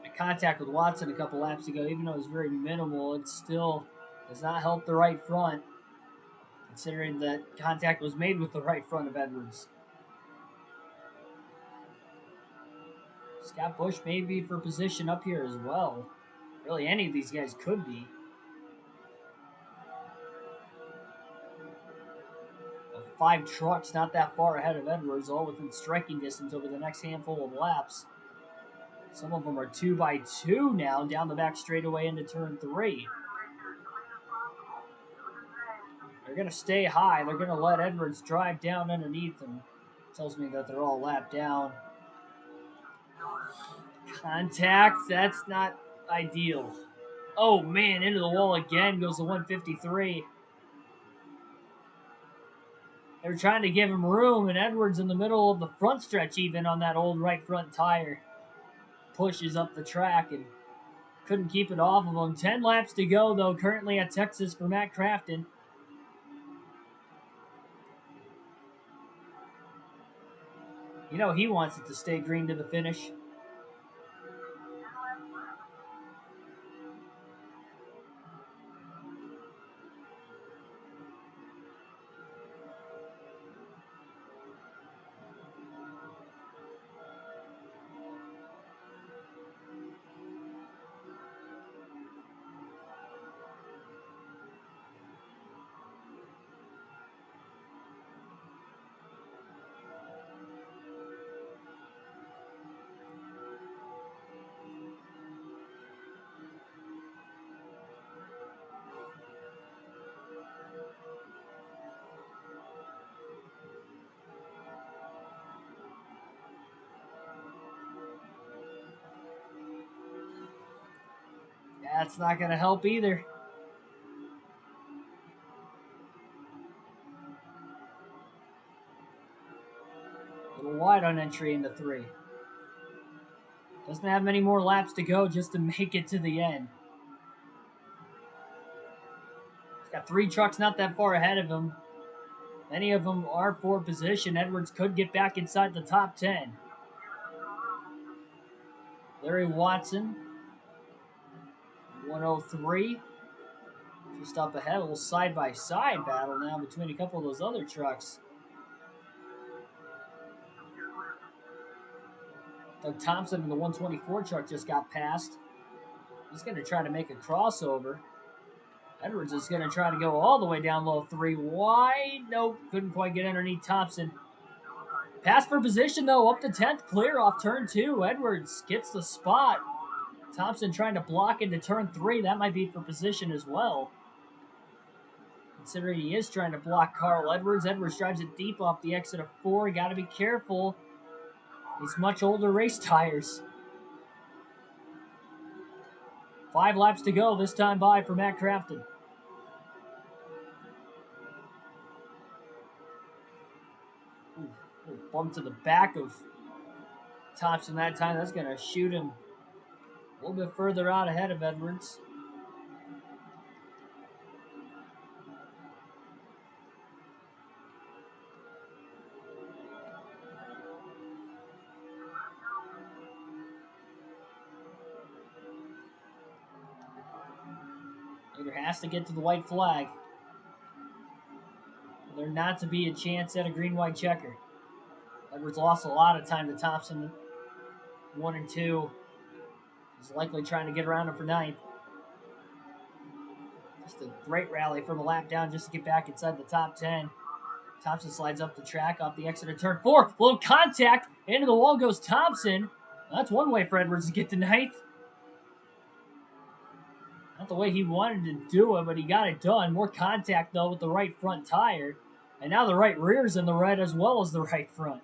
A contact with Watson a couple laps ago, even though it was very minimal, it still does not help the right front, considering that contact was made with the right front of Edwards. Scott Bush may be for position up here as well. Really, any of these guys could be. 5 trucks not that far ahead of Edwards, all within striking distance over the next handful of laps. Some of them are 2x2 now down the back straightaway into turn 3. They're going to stay high. They're going to let Edwards drive down underneath them. Tells me that they're all lapped down. Contact, that's not ideal. Oh man, into the wall again goes the 153. They're trying to give him room, and Edwards in the middle of the front stretch even on that old right front tire. Pushes up the track and couldn't keep it off of him. 10 laps to go, though, currently at Texas for Matt Crafton. You know he wants it to stay green to the finish. That's not going to help either. A little wide on entry into 3. Doesn't have many more laps to go just to make it to the end. He's got 3 trucks not that far ahead of him. Many of them are for position. Edwards could get back inside the top 10. Larry Watson 103. Just up ahead, a little side-by-side battle now between a couple of those other trucks. Doug Thompson in the 124 truck just got passed. He's going to try to make a crossover. Edwards is going to try to go all the way down low 3 wide. Nope, couldn't quite get underneath Thompson. Pass for position, though, up to 10th, clear off turn 2. Edwards gets the spot. Thompson trying to block into turn 3. That might be for position as well. Considering he is trying to block Carl Edwards. Edwards drives it deep off the exit of 4. You got to be careful. These much older race tires. 5 laps to go this time by for Matt Crafton. Ooh, bump to the back of Thompson that time. That's going to shoot him a little bit further out ahead of Edwards. Leader has to get to the white flag. There not to be a chance at a green-white checker. Edwards lost a lot of time to Thompson. 1 and 2. He's likely trying to get around him for 9th. Just a great rally from a lap down just to get back inside the top 10. Thompson slides up the track off the exit of turn 4. Little contact. Into the wall goes Thompson. That's one way for Edwards to get to 9th. Not the way he wanted to do it, but he got it done. More contact, though, with the right front tire. And now the right rear's in the red as well as the right front.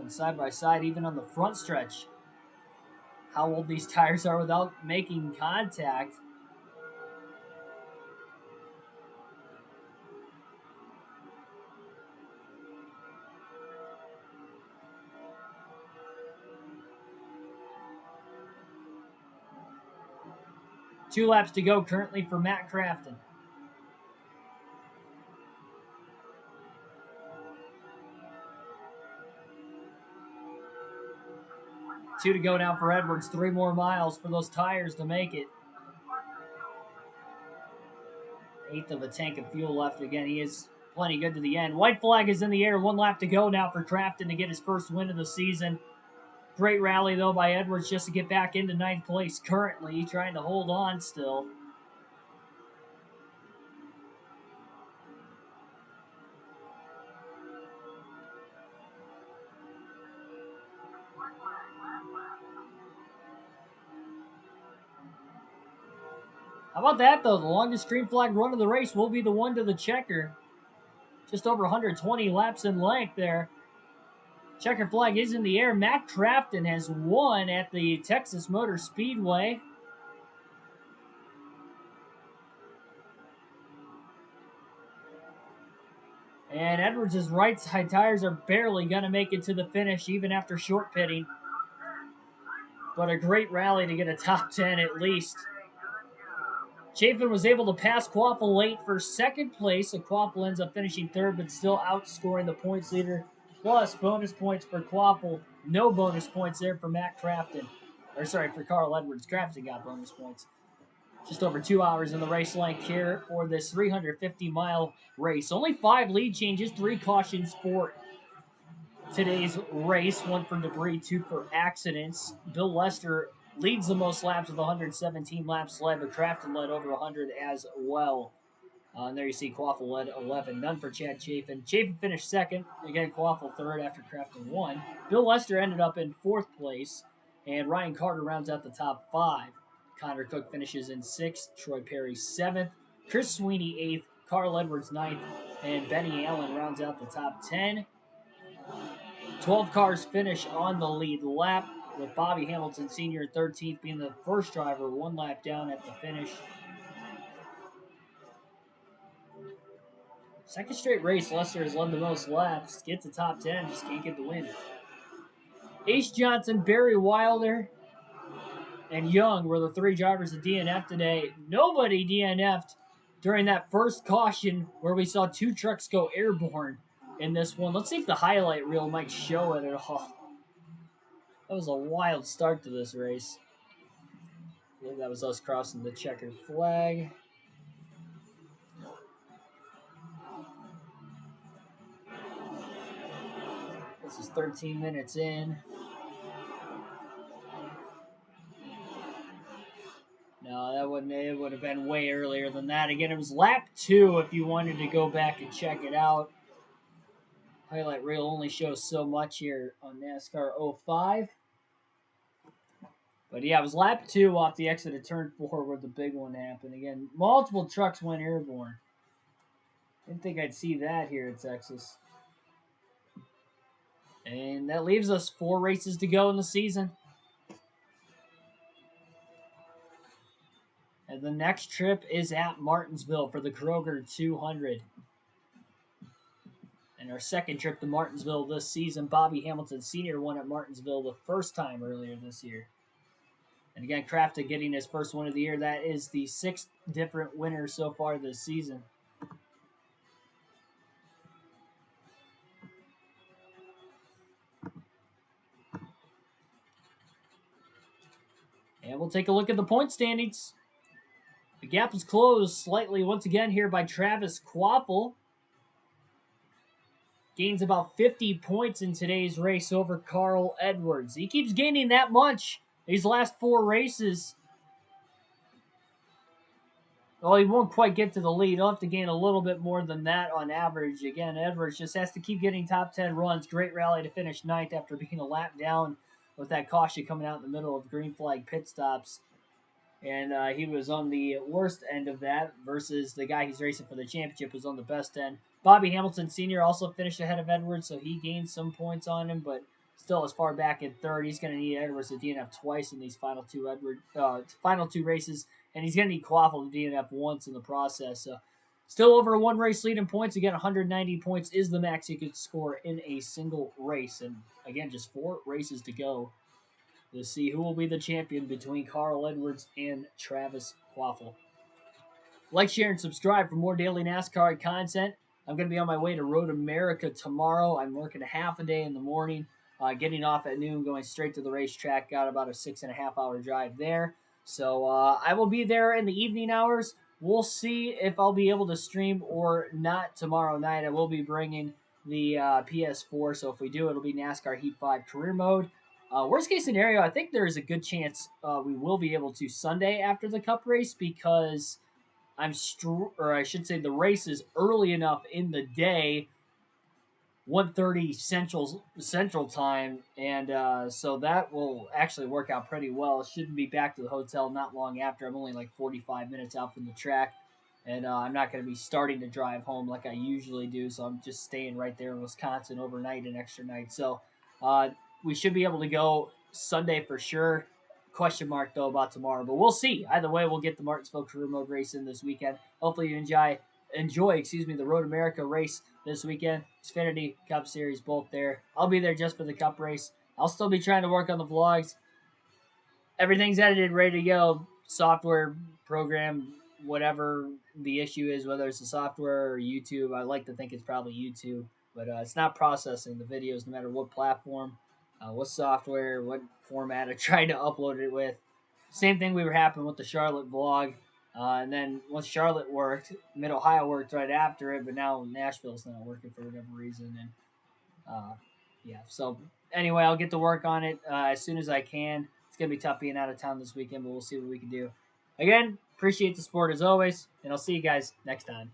Side by side, even on the front stretch. How old these tires are without making contact. Two laps to go currently for Matt Crafton. Two to go now for Edwards. 3 more miles for those tires to make it. 1/8 of a tank of fuel left. Again, he is plenty good to the end. White flag is in the air. 1 lap to go now for Crafton to get his first win of the season. Great rally, though, by Edwards just to get back into 9th place currently. Trying to hold on still. How about that, though? The longest green flag run of the race will be the one to the checker. Just over 120 laps in length there. Checker flag is in the air. Matt Crafton has won at the Texas Motor Speedway. And Edwards' right side tires are barely going to make it to the finish, even after short pitting. But a great rally to get a top 10 at least. Chafin was able to pass Quaffle late for 2nd place, so Quaffle ends up finishing 3rd, but still outscoring the points leader. Plus bonus points for Quaffle. No bonus points there for Matt Crafton. For Carl Edwards. Crafton got bonus points. Just over 2 hours in the race length here for this 350-mile race. Only 5 lead changes, 3 cautions for today's race. 1 for debris, 2 for accidents. Bill Lester leads the most laps with 117 laps led, but Crafton led over 100 as well. And there you see Quaffle led 11. None for Chad Chafin. Chafin finished 2nd. Again, Quaffle 3rd after Crafton won. Bill Lester ended up in 4th place. And Ryan Carter rounds out the top 5. Connor Cook finishes in 6th. Troy Perry 7th. Chris Sweeney 8th. Carl Edwards 9th. And Benny Allen rounds out the top 10. 12 cars finish on the lead lap, with Bobby Hamilton Sr. 13th being the first driver, 1 lap down at the finish. 2nd straight race, Lester has led the most laps. Gets the top 10, just can't get the win. Ace Johnson, Barry Wilder, and Young were the 3 drivers that DNF'd today. Nobody DNF'd during that first caution where we saw 2 trucks go airborne in this one. Let's see if the highlight reel might show it at all. That was a wild start to this race. I believe that was us crossing the checkered flag. This is 13 minutes in. No, that wouldn't. It would have been way earlier than that. Again, it was lap 2 if you wanted to go back and check it out. Highlight reel only shows so much here on NASCAR 05. But yeah, it was lap 2 off the exit of turn 4 where the big one happened. Again, multiple trucks went airborne. Didn't think I'd see that here in Texas. And that leaves us 4 races to go in the season. And the next trip is at Martinsville for the Kroger 200. And our second trip to Martinsville this season, Bobby Hamilton Sr. won at Martinsville the first time earlier this year. And again, Craftsman getting his first win of the year. That is the 6th different winner so far this season. And we'll take a look at the point standings. The gap is closed slightly once again here by Travis Quaffle. Gains about 50 points in today's race over Carl Edwards. He keeps gaining that much these last 4 races. Well, he won't quite get to the lead. He'll have to gain a little bit more than that on average. Again, Edwards just has to keep getting top 10 runs. Great rally to finish 9th after being a lap down with that caution coming out in the middle of green flag pit stops. And he was on the worst end of that versus the guy he's racing for the championship was on the best end. Bobby Hamilton Sr. also finished ahead of Edwards, so he gained some points on him, but still as far back in 3rd. He's going to need Edwards to DNF twice in these final 2 races, and he's going to need Quaffle to DNF once in the process. So still over a 1 race lead in points. Again, 190 points is the max you could score in a single race. And again, just 4 races to go to see who will be the champion between Carl Edwards and Travis Quaffle. Like, share, and subscribe for more daily NASCAR content. I'm going to be on my way to Road America tomorrow. I'm working a half a day in the morning, getting off at noon, going straight to the racetrack. Got about a 6.5-hour drive there. So I will be there in the evening hours. We'll see if I'll be able to stream or not tomorrow night. I will be bringing the PS4, so if we do, it'll be NASCAR Heat 5 Career Mode. Worst case scenario, I think there is a good chance we will be able to Sunday after the Cup race because the race is early enough in the day, 1:30 Central Time, and so that will actually work out pretty well. Shouldn't be back to the hotel not long after. I'm only like 45 minutes out from the track, and I'm not going to be starting to drive home like I usually do, so I'm just staying right there in Wisconsin overnight an extra night. So we should be able to go Sunday for sure. Question mark, though, about tomorrow. But we'll see. Either way, we'll get the Martinsville Career Mode race in this weekend. Hopefully you enjoy the Road America race this weekend. Xfinity, Cup Series, both there. I'll be there just for the Cup race. I'll still be trying to work on the vlogs. Everything's edited, ready to go. Software, program, whatever the issue is, whether it's the software or YouTube. I like to think it's probably YouTube. But it's not processing the videos no matter what platform, what software, what format I tried to upload it with. Same thing we were happening with the Charlotte vlog. And then once Charlotte worked, Mid-Ohio worked right after it, but now Nashville's not working for whatever reason. And so anyway, I'll get to work on it as soon as I can. It's going to be tough being out of town this weekend, but we'll see what we can do. Again, appreciate the support as always, and I'll see you guys next time.